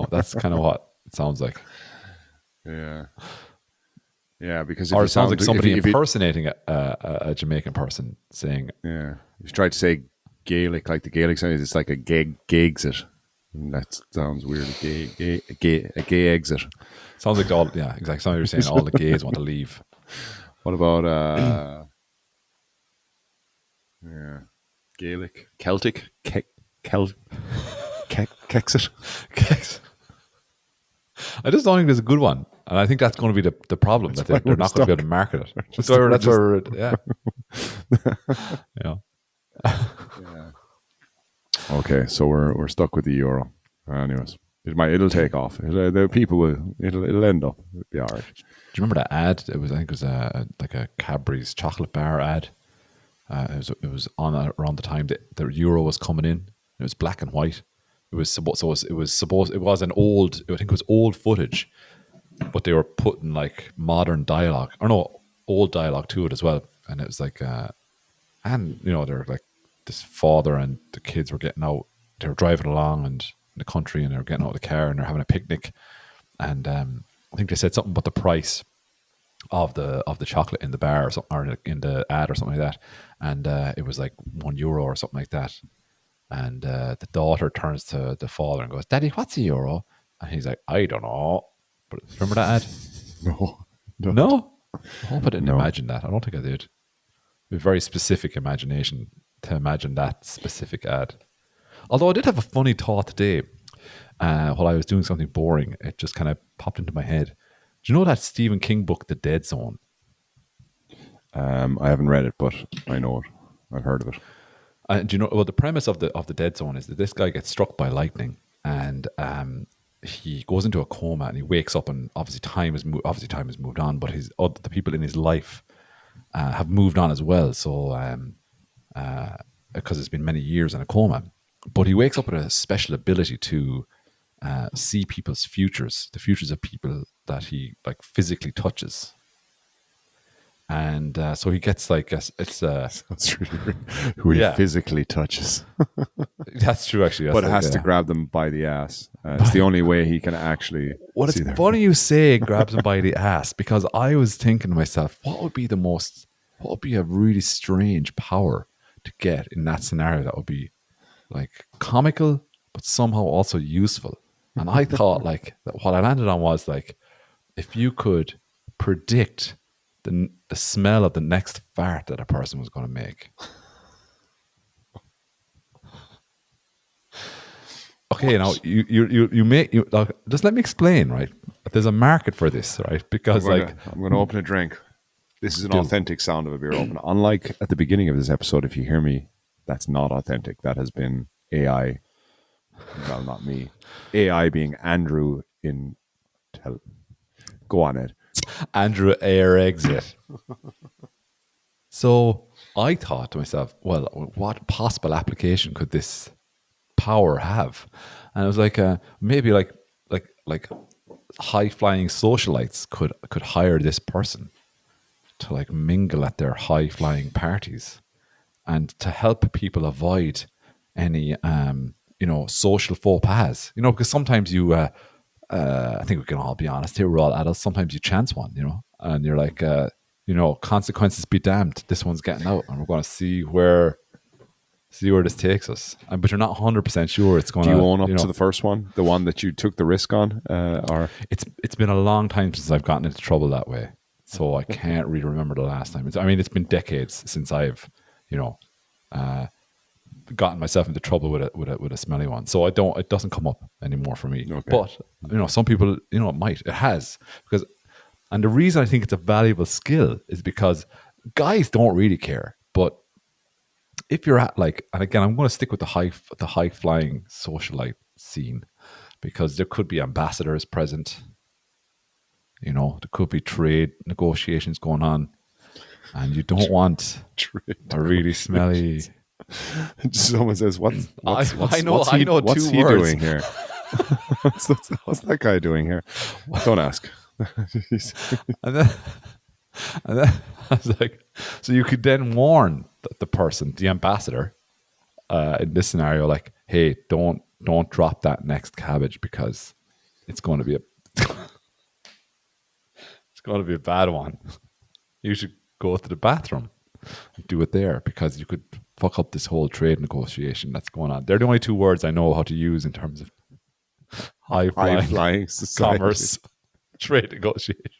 That's kind of what it sounds like. Yeah. Yeah, because or it sounds like somebody impersonating a Jamaican person saying. Yeah, if you try to say Gaelic, like the Gaelic sound, it's like a gay exit. That sounds weird. A gay exit. Sounds like exactly. Sounds like you're saying all the gays want to leave. What about Gaelic, Celtic, Kexit? I just don't think there's a good one, and I think that's going to be the problem, that they're not going to be able to market it. Yeah. Okay, so we're stuck with the euro. Anyways, it'll take off. It'll end up. It'll be all right. Do you remember that ad? It was like a Cadbury's chocolate bar ad. It was on around the time that the euro was coming in. It was black and white. It was an old. I think it was old footage, but they were putting like modern dialogue, or no, old dialogue to it as well. And it was like, they're like, this father and the kids were getting out. They were driving along in the country, and they were getting out of the car and they're having a picnic. And I think they said something about the price of the chocolate in the bar or something, or in the ad or something like that. And it was like €1 or something like that. And the daughter turns to the father and goes, "Daddy, what's a euro?" And he's like, "I don't know." But remember that ad? No? I hope I didn't imagine that. I don't think I did. A very specific imagination to imagine that specific ad. Although I did have a funny thought today while I was doing something boring. It just kind of popped into my head. Do you know that Stephen King book, The Dead Zone? I haven't read it, but I know it. I've heard of it. Do you know? Well, the premise of the Dead Zone is that this guy gets struck by lightning, and he goes into a coma, and he wakes up, and obviously time has moved on, but the people in his life have moved on as well. So because it's been many years in a coma, but he wakes up with a special ability to see people's futures, the futures of people that he like physically touches. And so he gets like that's really weird. Who he physically touches. That's true, actually. But has to grab them by the ass. It's the only way he can actually. Well, it's funny you say grabs him by the ass, because I was thinking to myself, what would be a really strange power to get in that scenario that would be like comical, but somehow also useful. And I thought like what I landed on was like, if you could predict the smell of the next fart that a person was going to make. Okay, now you just let me explain, right? There's a market for this, right? Because I'm going to open a drink. This is an authentic sound of a beer open. Unlike at the beginning of this episode, if you hear me, that's not authentic. That has been AI Well, not me. AI being Andrew in tell. Go on, Ed. Andrew Air exit. So I thought to myself, well, what possible application could this power have? And I was like, maybe like high flying socialites could hire this person to like mingle at their high flying parties and to help people avoid any social faux pas. Because sometimes you I think we can all be honest here, we're all adults, sometimes you chance one, and you're like consequences be damned, this one's getting out and we're going to see where this takes us. But you're not 100% sure it's going Do to. you own up to the first one, the one that you took the risk on, or It's been a long time since I've gotten into trouble that way, so I can't really remember the last time. It's been decades since I've gotten myself into trouble with a smelly one. So it doesn't come up anymore for me. Okay. But some people, it has, and the reason I think it's a valuable skill is because guys don't really care. But if you're at and again, I'm going to stick with the high flying socialite scene, because there could be ambassadors present. There could be trade negotiations going on, and you don't want a really smelly. Someone says, "What's I know what's two he words. doing here? what's that guy doing here? Don't ask." and then I was like, so you could then warn the person, the ambassador, in this scenario, like, hey, don't drop that next cabbage because it's going to be a bad one. You should go to the bathroom and do it there, because you could fuck up this whole trade negotiation that's going on. They're the only two words I know how to use in terms of high flying society. commerce trade negotiation.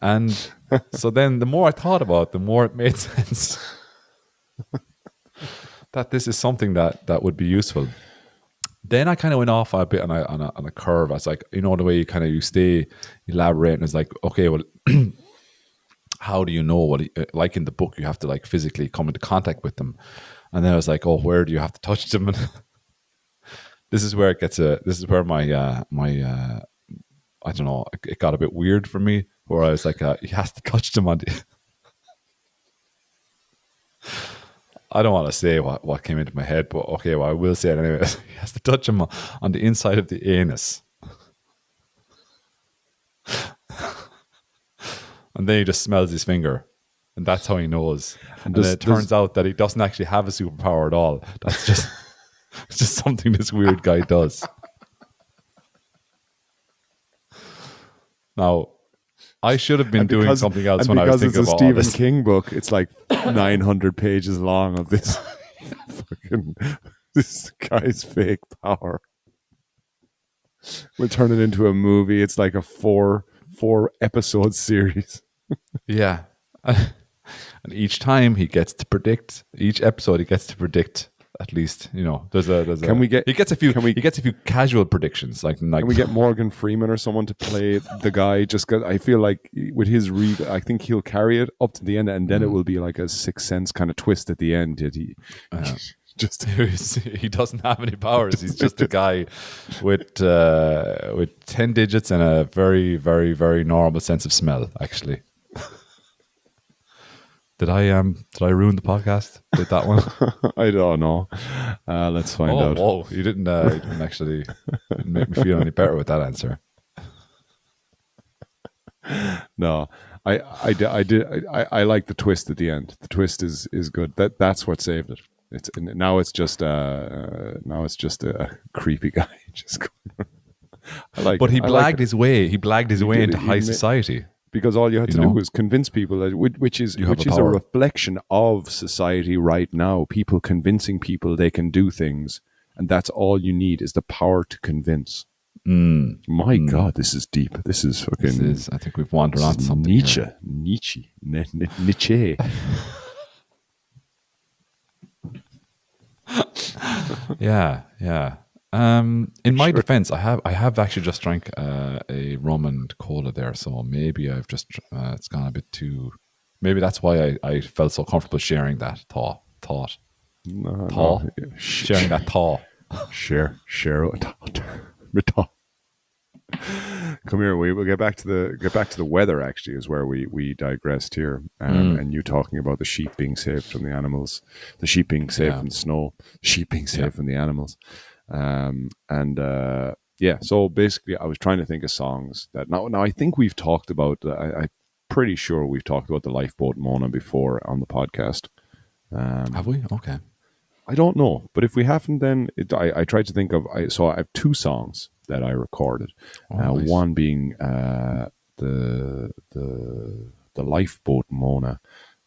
And so then the more I thought about it, the more it made sense that this is something that would be useful. Then I kind of went off a bit on a curve. I was like, the way you stay elaborating is like, okay, well, how do you know what? Like in the book, you have to like physically come into contact with them, and then I was like, oh, where do you have to touch them? And this is where this is where my I don't know, it got a bit weird for me, where I was like, he has to touch them on the. I don't want to say what came into my head, but okay, well, I will say it anyway. He has to touch him on the inside of the anus. And then he just smells his finger. And that's how he knows. And then it turns out that he doesn't actually have a superpower at all. That's just it's just something this weird guy does. Now, I should have been doing something else when I was thinking about all this. Because it's a Stephen King book, it's like 900 pages long of this this guy's fake power. We'll turn it into a movie. It's like a four episode series. Yeah. And each time he gets to predict, each episode he gets to predict at least, there's a he gets a few casual predictions like can we get Morgan Freeman or someone to play the guy, just because I feel like with his read, I think he'll carry it up to the end, and then it will be like a Sixth Sense kind of twist at the end. He doesn't have any powers. He's just a guy with 10 digits and a very, very, very normal sense of smell, actually. Did I ruin the podcast with that one? I don't know. Let's find out. Oh, you didn't actually make me feel any better with that answer. No, I like the twist at the end. The twist is good. That's what saved it. Now it's just a creepy guy. But he blagged his way. He blagged his way into high society. Because all you had to do was convince people, which is a reflection of society right now. People convincing people they can do things, and that's all you need is the power to convince. My God, this is deep. This is fucking. I think we've wandered on something. Nietzsche. Yeah. In my defense, I have actually just drank a rum and cola there, so maybe I've just it's gone a bit too. Maybe that's why I felt so comfortable sharing that thought. No, Thaw. no. Sharing that thaw. Share. Come here. We will get back to the weather. Actually, is where we digressed here, and you talking about the sheep being saved from the animals, the sheep being saved Yeah. from the snow, sheep being Yeah. saved from the animals, and yeah. So basically, I was trying to think of songs that now I think we've talked about. I'm pretty sure we've talked about the lifeboat Mona before on the podcast. Have we? Okay. I don't know, but if we haven't, then I tried to think of. So I have two songs that I recorded. Oh, nice. One being the lifeboat Mona,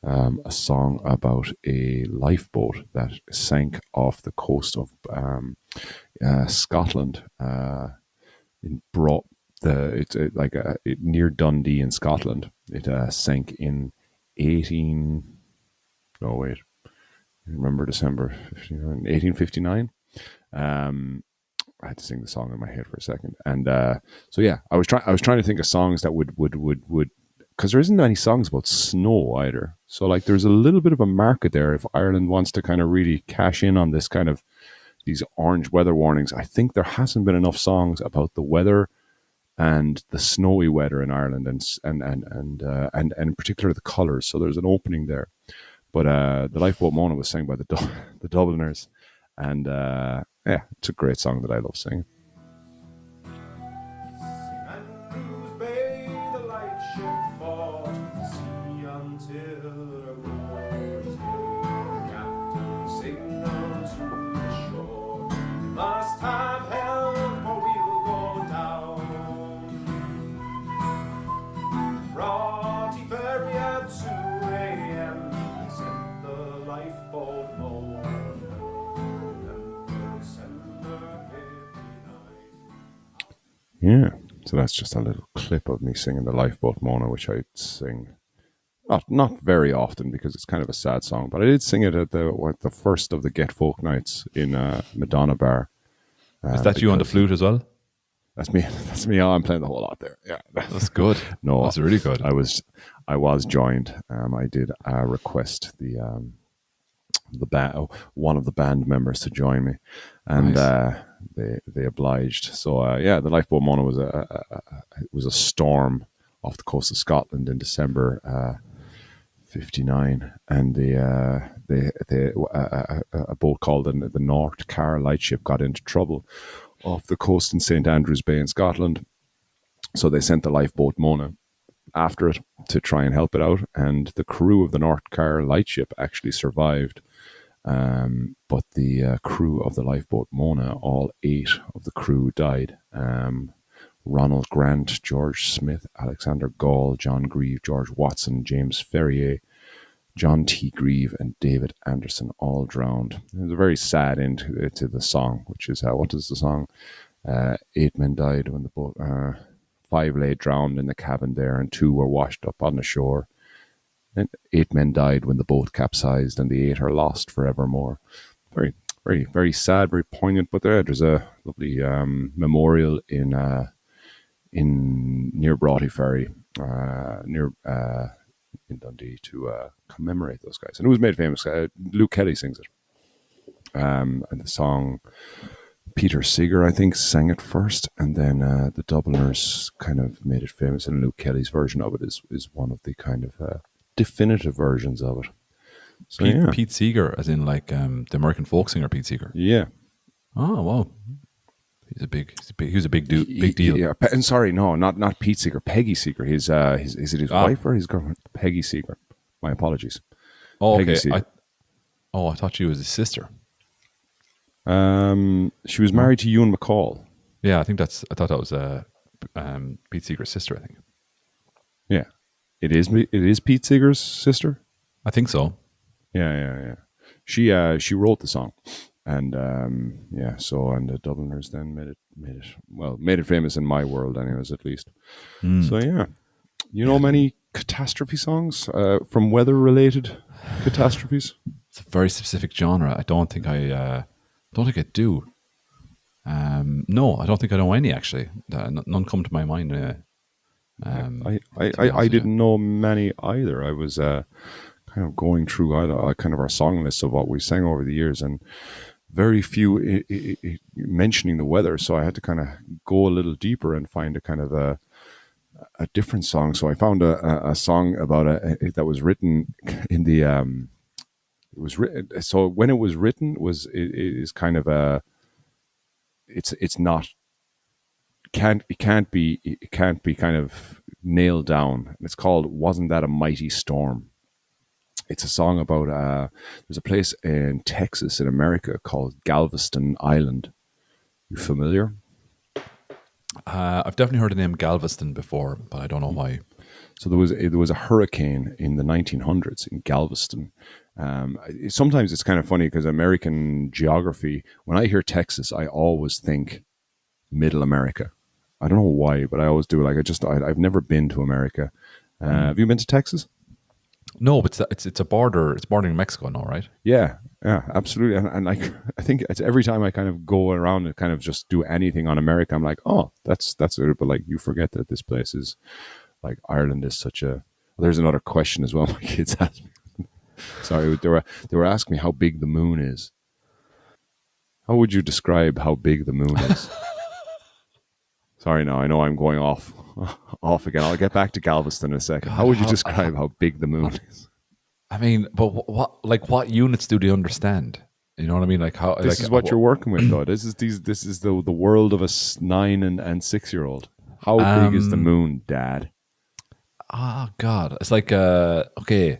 a song about a lifeboat that sank off the coast of Scotland. In brought it's like near Dundee in Scotland. It sank in 18. No wait, remember December 1859. I had to sing the song in my head for a second, and so yeah, I was trying to think of songs that would because there isn't any songs about snow either. So like, there's a little bit of a market there if Ireland wants to kind of really cash in on this kind of these orange weather warnings. I think there hasn't been enough songs about the weather and the snowy weather in Ireland, and in particular the colours. So there's an opening there. But the Lifeboat Mona was sang by the Dubliners, and yeah, it's a great song that I love singing. Andrews Bay, the lightship fought the sea until her boards came. Captain signaled to the shore, "We must have help or we'll go down." Broughty ferry at 2 a.m. He sent the lifeboat Mona. December 59. Yeah, so that's just a little clip of me singing the Lifeboat Mona, which I sing not very often because it's kind of a sad song, but I did sing it at the first of the Get Folk nights in Madonna Bar. Is that you on the Because flute as well? that's me. That's me. Oh, I'm playing the whole lot there. Yeah. That's good. No, That's really good. I was joined. I did request the band, one of the band members to join me, and Nice. they obliged. So yeah, the Lifeboat Mona was a storm off the coast of Scotland in December '59, and a boat called the North Car Lightship got into trouble off the coast in St Andrews Bay in Scotland. So they sent the Lifeboat Mona after it to try and help it out, and the crew of the North Car Lightship actually survived. But the crew of the Lifeboat Mona, all 8 of the crew died. Ronald Grant, George Smith, Alexander Gall, John Grieve, George Watson, James Ferrier, John T. Grieve, and David Anderson all drowned. It was a very sad end to the song, which is what is the song? 8 men died when the boat. 5 lay drowned in the cabin there, and 2 were washed up on the shore. And 8 men died when the boat capsized, and the 8 are lost forevermore. Very, very, very sad, very poignant. But there's a lovely memorial in near Broughty Ferry, near in Dundee, to commemorate those guys. And it was made famous. Luke Kelly sings it, and the song Peter Seeger, I think, sang it first, and then the Dubliners kind of made it famous. And Luke Kelly's version of it is one of the kind of definitive versions of it. So Pete, yeah, Pete Seeger, as in like the American folk singer Pete Seeger. yeah. Oh wow, he was a big deal. Yeah, and sorry, no, not Pete Seeger, Peggy Seeger. Is it his wife or his girlfriend? Peggy Seeger. My apologies. Oh, Peggy okay. Seeger. I thought she was his sister. She was married to Ewan McCall. Yeah, I thought that was Pete Seeger's sister. I think. Yeah, it is. It is Pete Seeger's sister. I think so. Yeah. She wrote the song, and yeah. So and the Dubliners then made it famous in my world, anyways, at least. So yeah, many catastrophe songs from weather related catastrophes. It's a very specific genre. I don't think I do. No, I don't think I know any actually. None come to my mind. I didn't know many either. I was kind kind of going through kind of our song list of what we sang over the years, and very few mentioning the weather. So I had to kind of go a little deeper and find a kind of a different song. So I found a song about that was written in the it was written. So when it was written, it is kind of a it's not it can't be kind of nailed down. It's called "Wasn't That a Mighty Storm." It's a song about there's a place in Texas in America called Galveston Island. You familiar? I've definitely heard the name Galveston before, but I don't know why. So there was a hurricane in the 1900s in Galveston. Sometimes it's kind of funny because American geography. When I hear Texas, I always think Middle America. I don't know why, but I always do. Like I've never been to America. Have you been to Texas? No, but it's a border. It's bordering Mexico now, right? Yeah, yeah, absolutely. And like I think it's every time I kind of go around and kind of just do anything on America, I'm like, oh, that's it. But like you forget that this place is like Ireland is such a. Well, there's another question as well. My kids asked me. Sorry, they were asking me how big the moon is. How would you describe how big the moon is? Sorry, no, I know I'm going off again. I'll get back to Galveston in a second. God, How would you describe how big the moon is? I mean, but what units do they understand? You know what I mean? Like how? This like, is what you're working with, though. This is the world of a 9 and 6-year-old. How big is the moon, Dad? Oh God, it's like okay.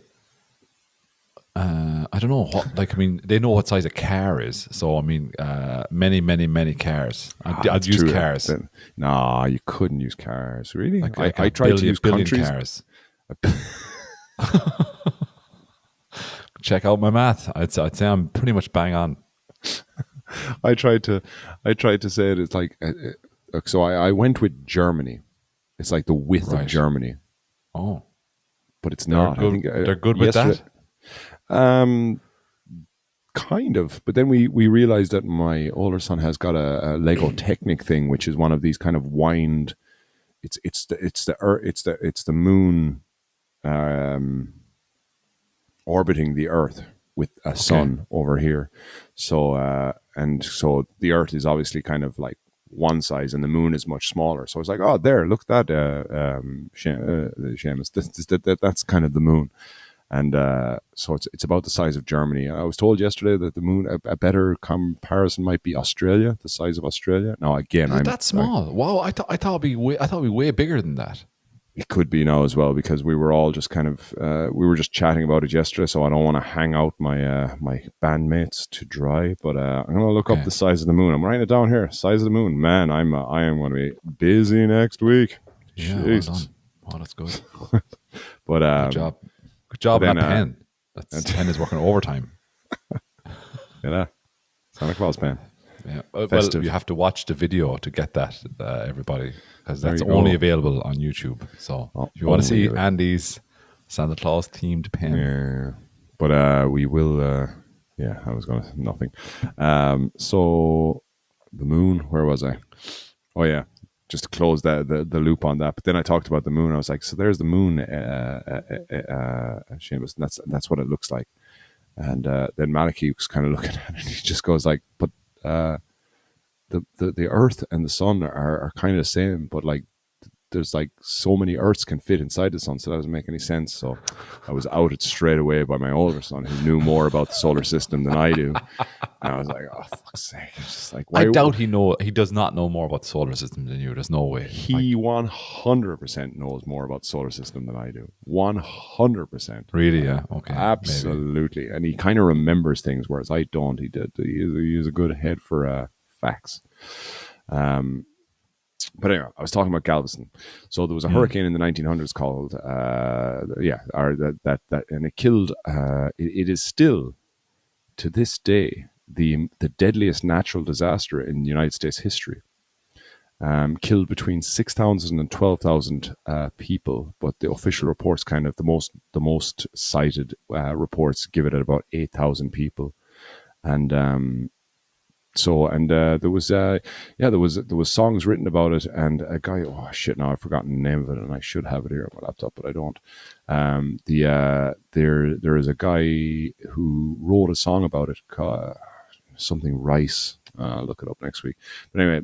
I don't know what. Like I mean, they know what size a car is. So I mean, many cars. I'd use True. cars. Nah, you couldn't use cars. Really? Like I tried to use billion countries. cars. Check out my math. I'd say I'm pretty much bang on. I tried to say it. It's like so. I went with Germany. It's like the width of Right. Germany, Oh, but it's they're not. good. I think They're good with that. Kind of. But then we realized that my older son has got a Lego Technic thing, which is one of these kind of wind. It's the moon orbiting the Earth with a sun over here. So so the Earth is obviously kind of like one size, and the moon is much smaller. So I was like, oh, there, look at that, Seamus. That's kind of the moon. And so it's about the size of Germany. I was told yesterday that the moon, a better comparison might be Australia, the size of Australia. Now, again, Is it that small? Wow, I thought it'd be way bigger than that. It could be now as well, because we were all just kind of we were just chatting about it yesterday. So I don't want to hang out my my bandmates to dry. But I'm gonna look up the size of the moon. I'm writing it down here. Size of the moon. Man, I am going to be busy next week. Yeah, Jesus. well done. Oh, that's good. But Good job. Good job on then, that pen. That pen is working overtime. yeah, Santa Claus pen. Yeah. Well, Festive. you have to watch the video to get that, everybody, because There that's you go. only available on YouTube. So if you want to only see available. Andy's Santa Claus themed pen, Yeah, but we will. Yeah, I was going to nothing. So the moon. Where was I? Oh yeah, just to close the loop on that. But then I talked about the moon. I was like, so there's the moon, Seamus, and that's what it looks like. And then Maliki was kind of looking at it, and he just goes like, but the Earth and the sun are kind of the same, but like there's like so many Earths can fit inside the sun, so that doesn't make any sense. So I was outed straight away by my older son, who knew more about the solar system than I do. And I was like, oh, fuck's sake. It's just like, I doubt he does not know more about the solar system than you. There's no way. He 100% knows more about the solar system than I do. 100%. Really? Yeah. Okay. Absolutely. And he kind of remembers things, whereas I don't. He has a good head for facts. But anyway, I was talking about Galveston. So there was a hurricane in the 1900s called, and it killed. It is still, to this day, the deadliest natural disaster in United States history. Killed between 6,000 and 12,000 people, but the official reports, kind of the most cited reports, give it at about 8,000 people. And So and there was there was songs written about it, and a guy, oh shit, now I've forgotten the name of it, and I should have it here on my laptop, but I don't. There is a guy who wrote a song about it, something Rice. I'll look it up next week. But anyway,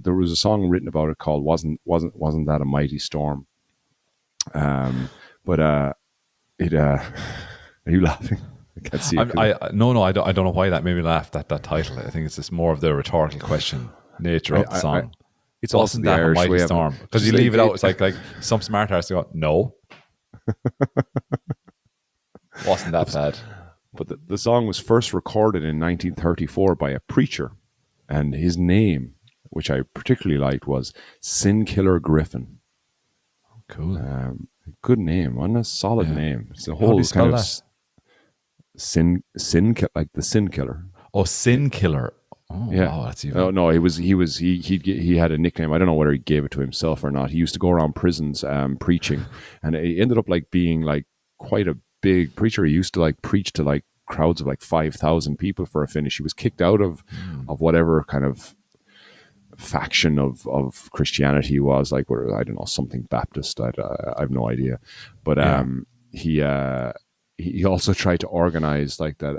there was a song written about it called "Wasn't That a Mighty Storm?" But it are you laughing? I can't see it. No, I don't know why that made me laugh. That title. I think it's just more of the rhetorical question nature of the song. It's also Wasn't the that a Irish mighty way of storm? Because you leave it out, it's like some smart artist go, no, wasn't that bad. But the song was first recorded in 1934 by a preacher, and his name, which I particularly liked, was Sin Killer Griffin. Cool. Good name, wasn't it? Solid name. It's the How do whole you spell kind of that? sin, like the Sin Killer. Oh, Sin Killer. Oh, Yeah. wow, that's even. Oh no, he had a nickname. I don't know whether he gave it to himself or not. He used to go around prisons preaching, and he ended up like being like quite a big preacher. He used to like preach to like crowds of like 5,000 people for a finish. He was kicked out of whatever kind of faction of Christianity he was, like, where, I don't know, something Baptist. I have no idea, but he also tried to organize like that.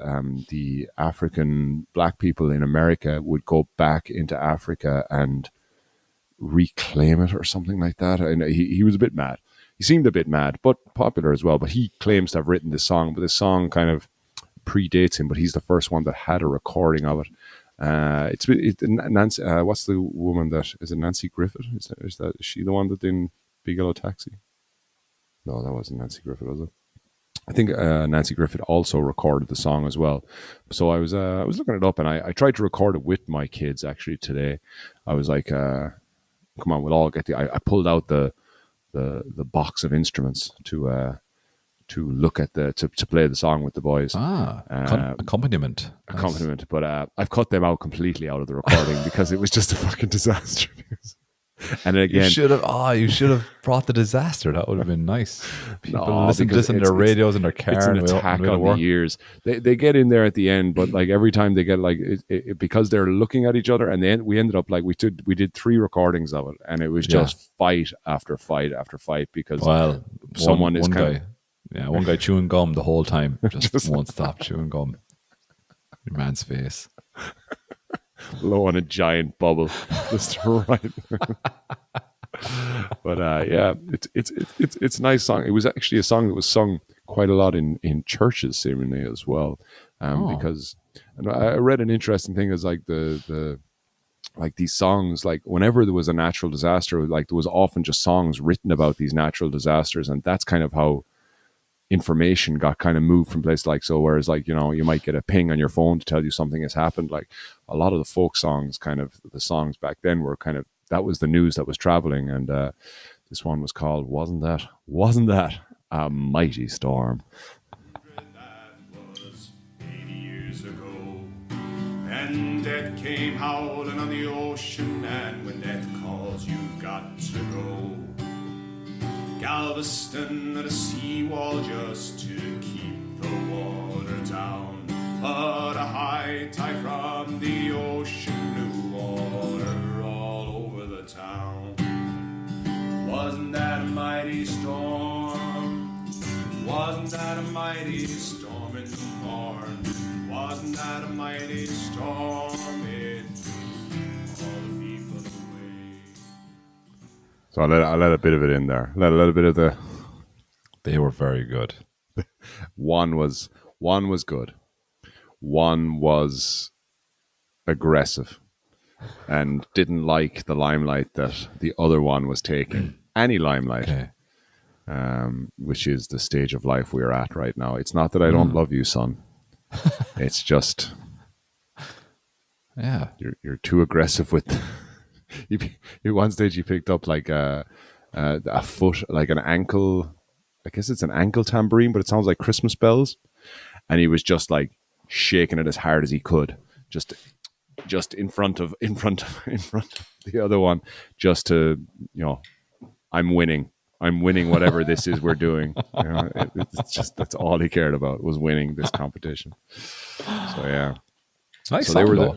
The African black people in America would go back into Africa and reclaim it or something like that. And he was a bit mad. He seemed a bit mad, but popular as well. But he claims to have written this song, but this song kind of predates him. But he's the first one that had a recording of it. It's Nancy. What's the woman that is it? Nancy Griffith? Is she the one that did Big Yellow Taxi? No, that wasn't Nancy Griffith, was it? I think Nancy Griffith also recorded the song as well. So I was looking it up, and I tried to record it with my kids actually today. I was like, come on, we'll all get I pulled out the box of instruments to look at to play the song with the boys. Accompaniment. Accompaniment, but I've cut them out completely out of the recording because it was just a fucking disaster. And again, you should have brought the disaster. That would have been nice. People listen to their radios in their car. It's an and attack on the ears. They get in there at the end, but like every time they get like because they're looking at each other, and then we ended up like we did 3 recordings of it, and it was just fight after fight after fight because someone is kind of. Yeah, one guy chewing gum the whole time, just won't stop chewing gum. Your man's face. Low on a giant bubble, just right. But it's a nice song. It was actually a song that was sung quite a lot in churches, seemingly as well, because and I read an interesting thing is like the like these songs, like whenever there was a natural disaster, like there was often just songs written about these natural disasters, and that's kind of how information got kind of moved from place like so. Whereas like, you know, you might get a ping on your phone to tell you something has happened. Like a lot of the folk songs, kind of the songs back then were kind of, that was the news that was traveling. And this one was called Wasn't That a Mighty Storm? That was 80 years ago, and death came howling on the ocean, and when death calls, you got to go. Galveston at a seawall just to keep the water down, but a high tide from the ocean blew water all over the town. Wasn't that a mighty storm? Wasn't that a mighty storm in the barn? Wasn't that a mighty storm? It blew all the people away. So I let a bit of it in there. Let a little bit of the. They were very good. One was good. One was aggressive and didn't like the limelight that the other one was taking. Any limelight, which is the stage of life we're at right now. It's not that I don't love you, son. It's just, you're too aggressive with. At one stage, he picked up like a foot, like an ankle. I guess it's an ankle tambourine, but it sounds like Christmas bells. And he was just like shaking it as hard as he could, just in front of the other one, just to, you know, I'm winning whatever this is we're doing. You know, it's just, that's all he cared about, was winning this competition. So yeah, Nice so song, they were though.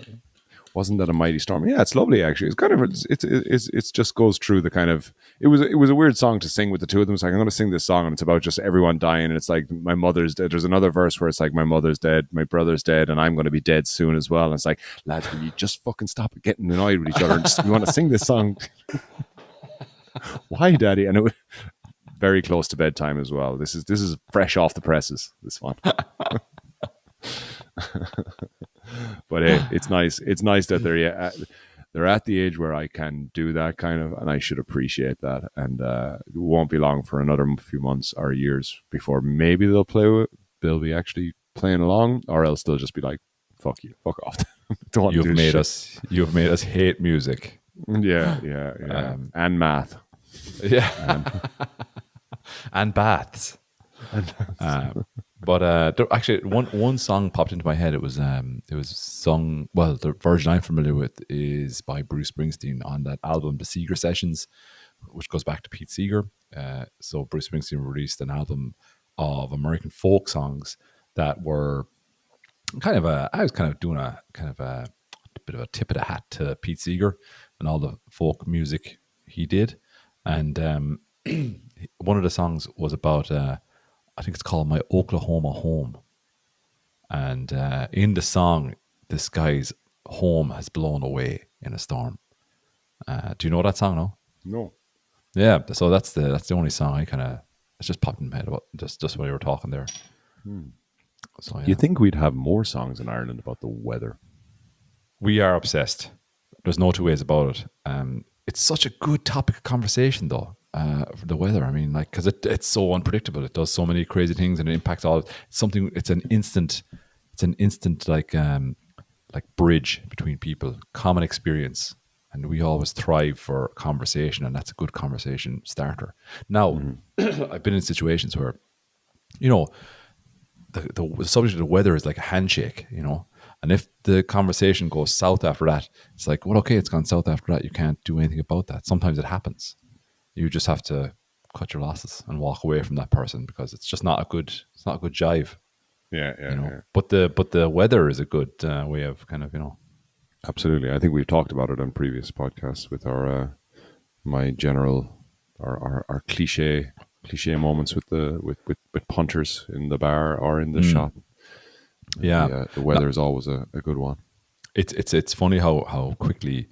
Wasn't that a mighty storm? Yeah, it's lovely actually. It's kind of it's just goes through the kind of it was a weird song to sing with the two of them. It's like I'm going to sing this song and it's about just everyone dying. And it's like my mother's dead. There's another verse where it's like my mother's dead, my brother's dead, and I'm going to be dead soon as well. And it's like, lads, will you just fucking stop getting annoyed with each other? And just, we want to sing this song. Why, Daddy? And it was very close to bedtime as well. This is fresh off the presses. This one. But hey, it's nice. It's nice that they're at the age where I can do that kind of, and I should appreciate that. And it won't be long for another few months or years before maybe they'll be actually playing along, or else they'll just be like, "Fuck you, fuck off." Don't want to do shit. You've made us hate music. Yeah. And math. Yeah, and baths. But there, actually, one song popped into my head. It was sung. Well, the version I'm familiar with is by Bruce Springsteen on that album, The Seeger Sessions, which goes back to Pete Seeger. So Bruce Springsteen released an album of American folk songs that were kind of I was kind of doing a kind of a bit of a tip of the hat to Pete Seeger and all the folk music he did, and one of the songs was about. I think it's called My Oklahoma Home. And in the song, this guy's home has blown away in a storm. Do you know that song, no? No. Yeah, so that's the only song it's just popped in my head about just while you were talking there. So yeah. You think we'd have more songs in Ireland about the weather? We are obsessed. There's no two ways about it. It's such a good topic of conversation, though. For the weather, I mean, like, because it's so unpredictable. It does so many crazy things, and it impacts all. It's an instant like bridge between people, common experience, and we always thrive for conversation, and that's a good conversation starter. Now, I've been in situations where, you know, the subject of the weather is like a handshake, you know. And if the conversation goes south after that, it's like, well, okay, it's gone south after that. You can't do anything about that. Sometimes it happens. You just have to cut your losses and walk away from that person because it's just not a good jive. Yeah. You know? Yeah. But the weather is a good way of kind of, you know. Absolutely. I think we've talked about it on previous podcasts with our my general our cliche moments with punters in the bar or in the shop. Yeah. The weather is always a good one. It's funny how quickly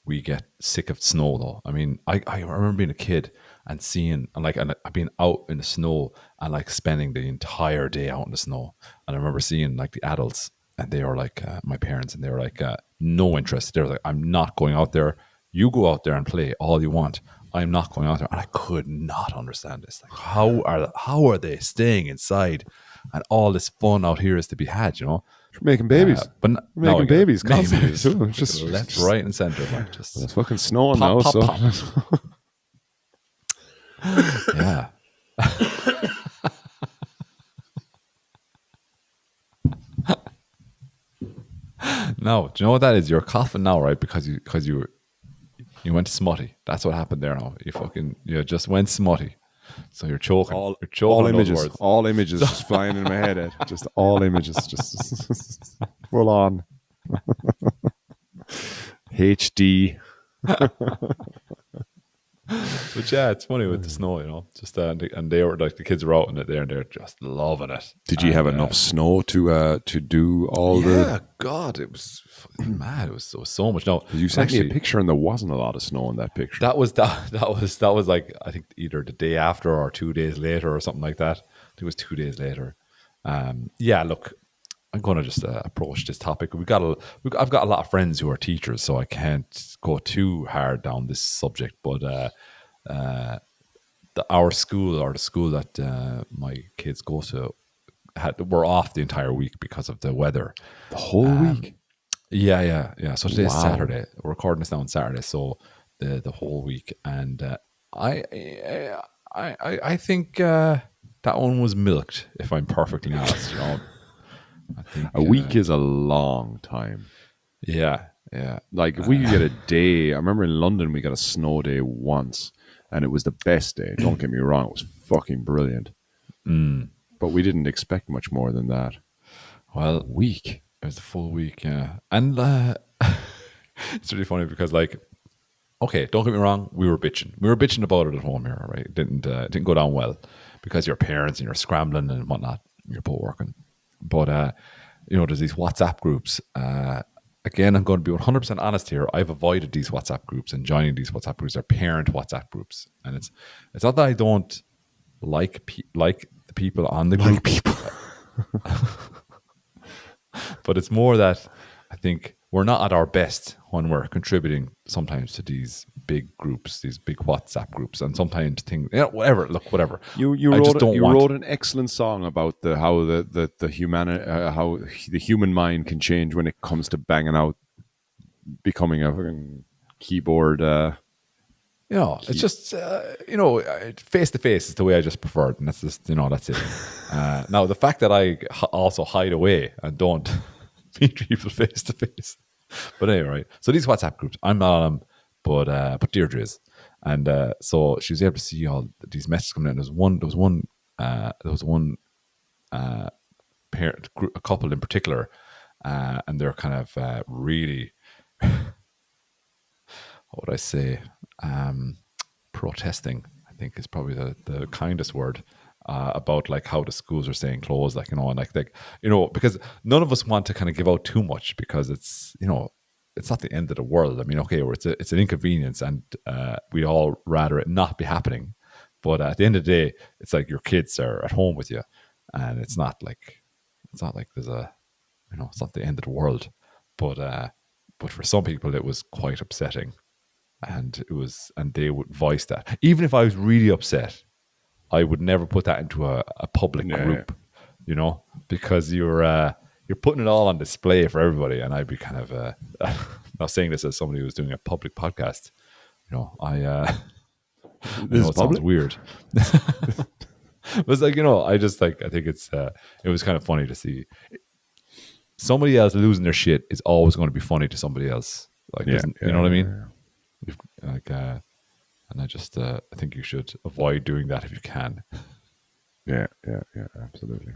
we get sick of snow, though. I mean, I remember being a kid and seeing, and I've been out in the snow and like spending the entire day out in the snow. And I remember seeing like the adults, and they were like my parents, and they were like no interest. They were like, I'm not going out there. You go out there and play all you want. I'm not going out there. And I could not understand this. Like, how are they staying inside? And all this fun out here is to be had, you know. Making babies, making babies constantly. Just left, right, and center. Like just it's fucking snowing now. Pop. Yeah. No, do you know what that is? You're coughing now, right? Because you went smutty. That's what happened there. Now you just went smutty. So you're choking. You're choking all images just flying in my head. Ed. Just all images, just full on HD. But yeah, it's funny with the snow, you know. Just and they were like the kids were out in it there, and they're just loving it. Did you have enough snow to do all the? Yeah, God, it was fucking mad. It was so much. No, you sent me a picture, and there wasn't a lot of snow in that picture. That was like I think either the day after or 2 days later or something like that. I think it was 2 days later. Yeah, look, I'm going to just approach this topic. I've got a lot of friends who are teachers, so I can't go too hard down this subject. But our school, or the school that my kids go to, were off the entire week because of the weather. The whole week? Yeah. So today's Saturday. We're recording this now on Saturday, so the whole week. And I think that one was milked, if I'm perfectly honest. You know, I think a week is a long time. Yeah. Like if we could get a day, I remember in London we got a snow day once, and it was the best day. Don't get me wrong, it was fucking brilliant. But we didn't expect much more than that. Well, a week. It was the full week, yeah. And It's really funny because, like, okay, don't get me wrong, we were bitching. We were bitching about it at home here, right? It didn't go down well because your parents and you're scrambling and whatnot. You're both working, but there's these WhatsApp groups. Again, I'm going to be 100% honest here. I've avoided these WhatsApp groups and joining these WhatsApp groups. They're parent WhatsApp groups, and it's not that I don't like the people on the group, people. but it's more that I think we're not at our best when we're contributing sometimes to these big groups, these big WhatsApp groups, and sometimes things, whatever. Look, whatever. You wrote an excellent song about how the human mind can change when it comes to banging out, becoming a fucking keyboard. It's just face to face is the way I just prefer it, and that's just that's it. Now the fact that I also hide away and don't meet people face to face, but anyway, right. So these WhatsApp groups, I'm not on them, but Deirdre is, and so she was able to see all these messages coming in. There was one parent, a couple in particular, and they're kind of really, what would I say, protesting, I think is probably the kindest word, about like how the schools are staying closed, like, and because none of us want to kind of give out too much because it's not the end of the world. I mean, okay, it's an inconvenience, and we all rather it not be happening, but at the end of the day, it's like your kids are at home with you, and it's not like there's it's not the end of the world, but for some people it was quite upsetting. And they would voice that. Even if I was really upset, I would never put that into a public group, because you're putting it all on display for everybody. And I'd be kind of, now saying this as somebody who's doing a public podcast, This is it sounds weird. But it's like, I think it was kind of funny to see somebody else losing their shit is always going to be funny to somebody else. Like, you know what I mean? And I just I think you should avoid doing that if you can. Yeah, absolutely.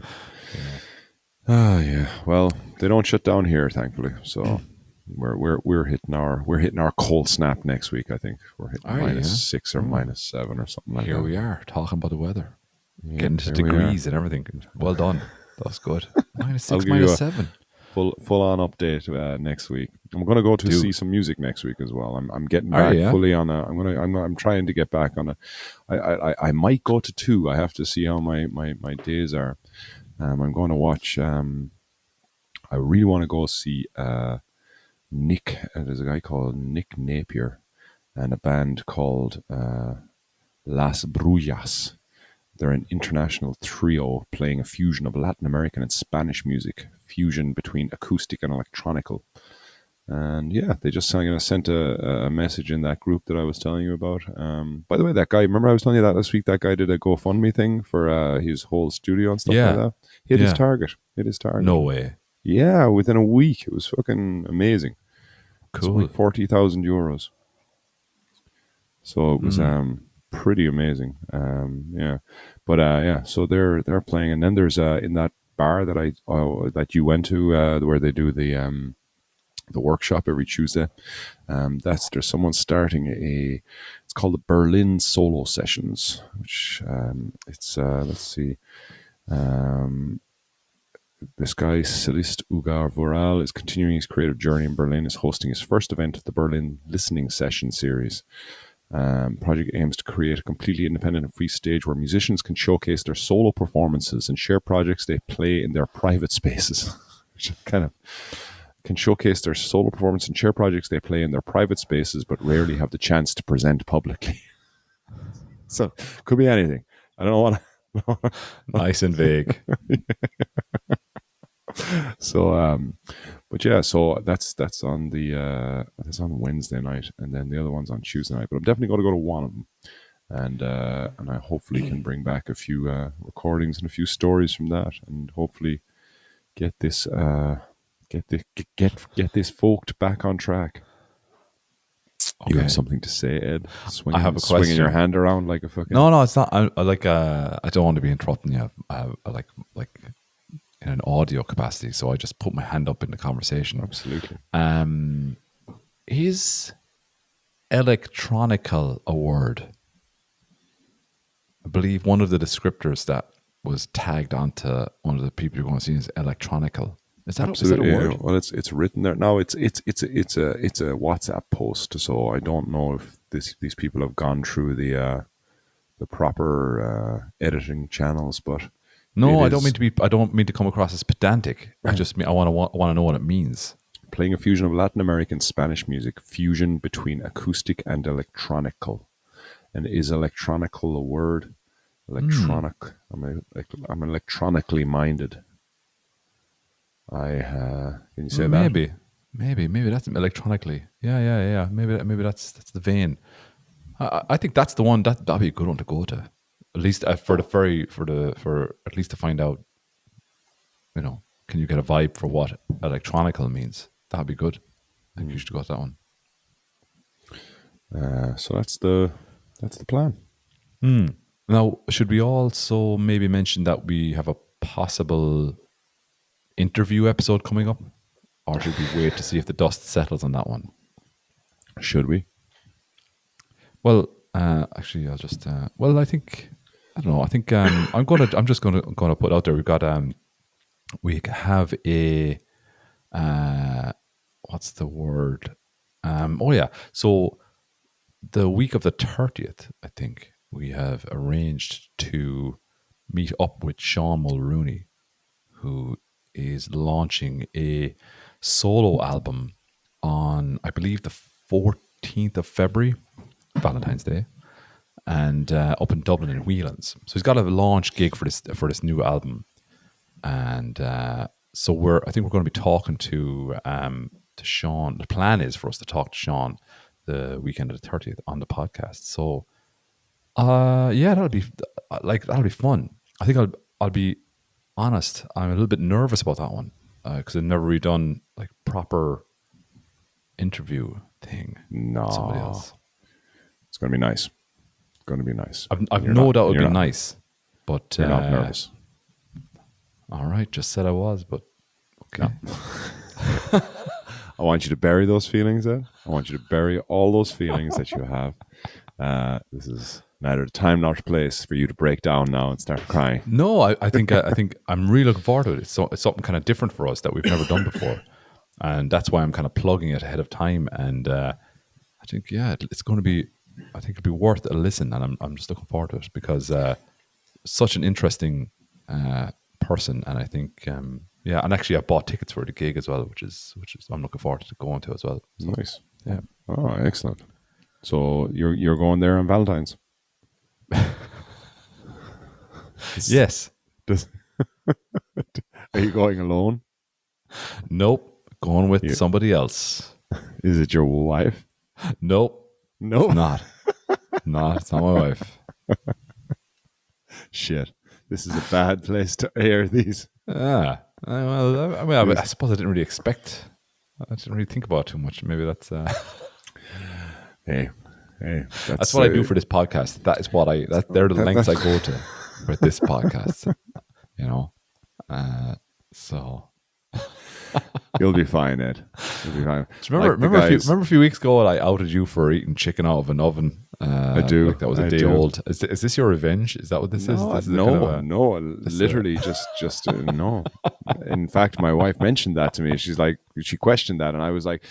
Yeah. Well, they don't shut down here, thankfully. So we're hitting our cold snap next week. I think we're hitting -6 or -7 or something like that. Here we are talking about the weather, getting to degrees and everything. Well done. That's good. -6, -7. Full on update next week. I'm going to go to see some music next week as well. I'm getting back fully on a. I'm trying to get back on a. I might go to 2. I have to see how my days are. I'm going to watch. I really want to go see Nick. There's a guy called Nick Napier, and a band called Las Brullas. They're an international trio playing a fusion of Latin American and Spanish music, fusion between acoustic and electronical. And yeah, they just sent a message in that group that I was telling you about. By the way, that guy, remember I was telling you that last week, that guy did a GoFundMe thing for his whole studio and stuff like that? Hit his target. No way. Yeah, within a week. It was fucking amazing. Cool. It's like 40,000 euros. So it was pretty amazing. So they're playing, and then there's in that bar that you went to where they do the workshop every Tuesday. There's someone starting it's called the Berlin Solo Sessions, which it's let's see. This guy, Celeste Ugar Voral, is continuing his creative journey in Berlin, is hosting his first event of the Berlin Listening Session series. Project aims to create a completely independent and free stage where musicians can showcase their solo performances and share projects they play in their private spaces. Which kind of can showcase their solo performance and share projects they play in their private spaces, but rarely have the chance to present publicly. So, could be anything. I don't want to. Nice and vague. So, but yeah, so that's on that's on Wednesday night, and then the other one's on Tuesday night. But I'm definitely going to go to one of them, and I hopefully can bring back a few recordings and a few stories from that, and hopefully get this get this folked back on track. Okay. You have something to say, Ed? I have a question. Swinging your hand around like a fucking... No, it's not. I don't want to be interrupting you. Like in an audio capacity, so I just put my hand up in the conversation. Absolutely. Is electronical a word? I believe one of the descriptors that was tagged onto one of the people you're going to see is electronical. Is that Absolutely. a word? Well, it's written there. No, it's a WhatsApp post. So I don't know if these people have gone through the proper editing channels, but No, it I don't is mean to be. I don't mean to come across as pedantic. I just mean I want to know what it means. playing a fusion of Latin American Spanish music, fusion between acoustic and electronical. And is electronical a word? Electronic. I'm electronically minded. Can you say that? Maybe that's electronically. Yeah. Maybe that's the vein. I think that's the one that'd be a good one to go to. At least for at least to find out. Can you get a vibe for what electronical means? That'd be good. I think you should go to that one. So that's the plan. Now, should we also maybe mention that we have a possible interview episode coming up? Or should we wait to see if the dust settles on that one? Should we? Well, actually, I'll just. Well, I don't know. I think I'm just gonna put out there. We have a. What's the word? Oh yeah. So the week of the 30th, I think we have arranged to meet up with Sean Mulrooney, who is launching a solo album on, I believe, the 14th of February, Valentine's Day, and up in Dublin in Whelan's. So he's got a launch gig for this new album, and so I think we're going to be talking to Sean. The plan is for us to talk to Sean the weekend of the 30th on the podcast. So yeah, that'll be fun. I think I'll be honest, I'm a little bit nervous about that one because I've never really done like proper interview thing with somebody No, else. it's going to be nice. It's going to be nice. I've no doubt it'll be not- nice, but You're not nervous. all right, just said I was, but okay. I want you to bury those feelings, Ed. I want you to bury all those feelings that you have. This is neither the time nor the place for you to break down now and start crying. No, I think I'm really looking forward to it. It's something kind of different for us that we've never done before, and that's why I'm kind of plugging it ahead of time. And I think it's going to be. I think it'll be worth a listen, and I'm just looking forward to it because such an interesting person, and I think and actually I bought tickets for the gig as well, which is I'm looking forward to going to as well. So, Nice. yeah. Oh, excellent. So you're going there on Valentine's? Yes. Are you going alone? Nope. Going with somebody else. Is it your wife? Nope. No. It's not. No, it's not my wife. Shit. This is a bad place to air these. Well, I mean, I suppose I didn't really expect. I didn't really think about it too much. Maybe that's. Hey. That's what I do for this podcast. That is they're the lengths I go to with this podcast. So You'll be fine, Ed. You'll be fine. remember a few weeks ago I outed you for eating chicken out of an oven. I do. Like that was a day old. Is this your revenge? Is that what this is? This is No. Literally, just no. In fact, my wife mentioned that to me. She questioned that, and I was like,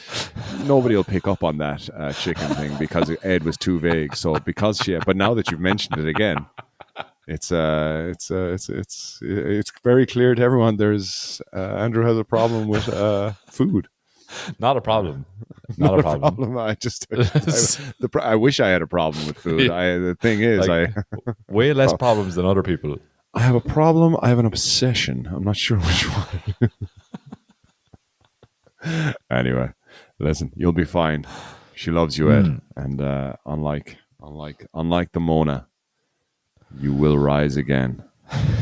nobody will pick up on that chicken thing because Ed was too vague. So but now that you've mentioned it again, it's very clear to everyone. There's Andrew has a problem with food. Not a problem. Not a problem. I wish I had a problem with food. The thing is, way less problems than other people. I have a problem. I have an obsession. I'm not sure which one. Anyway, listen, you'll be fine. She loves you, Ed, and unlike the Mona, you will rise again.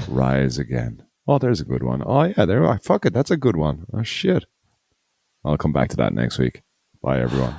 Rise again. Oh, there's a good one. Oh yeah, there. Fuck it, that's a good one. Oh shit. I'll come back to that next week. Bye, everyone.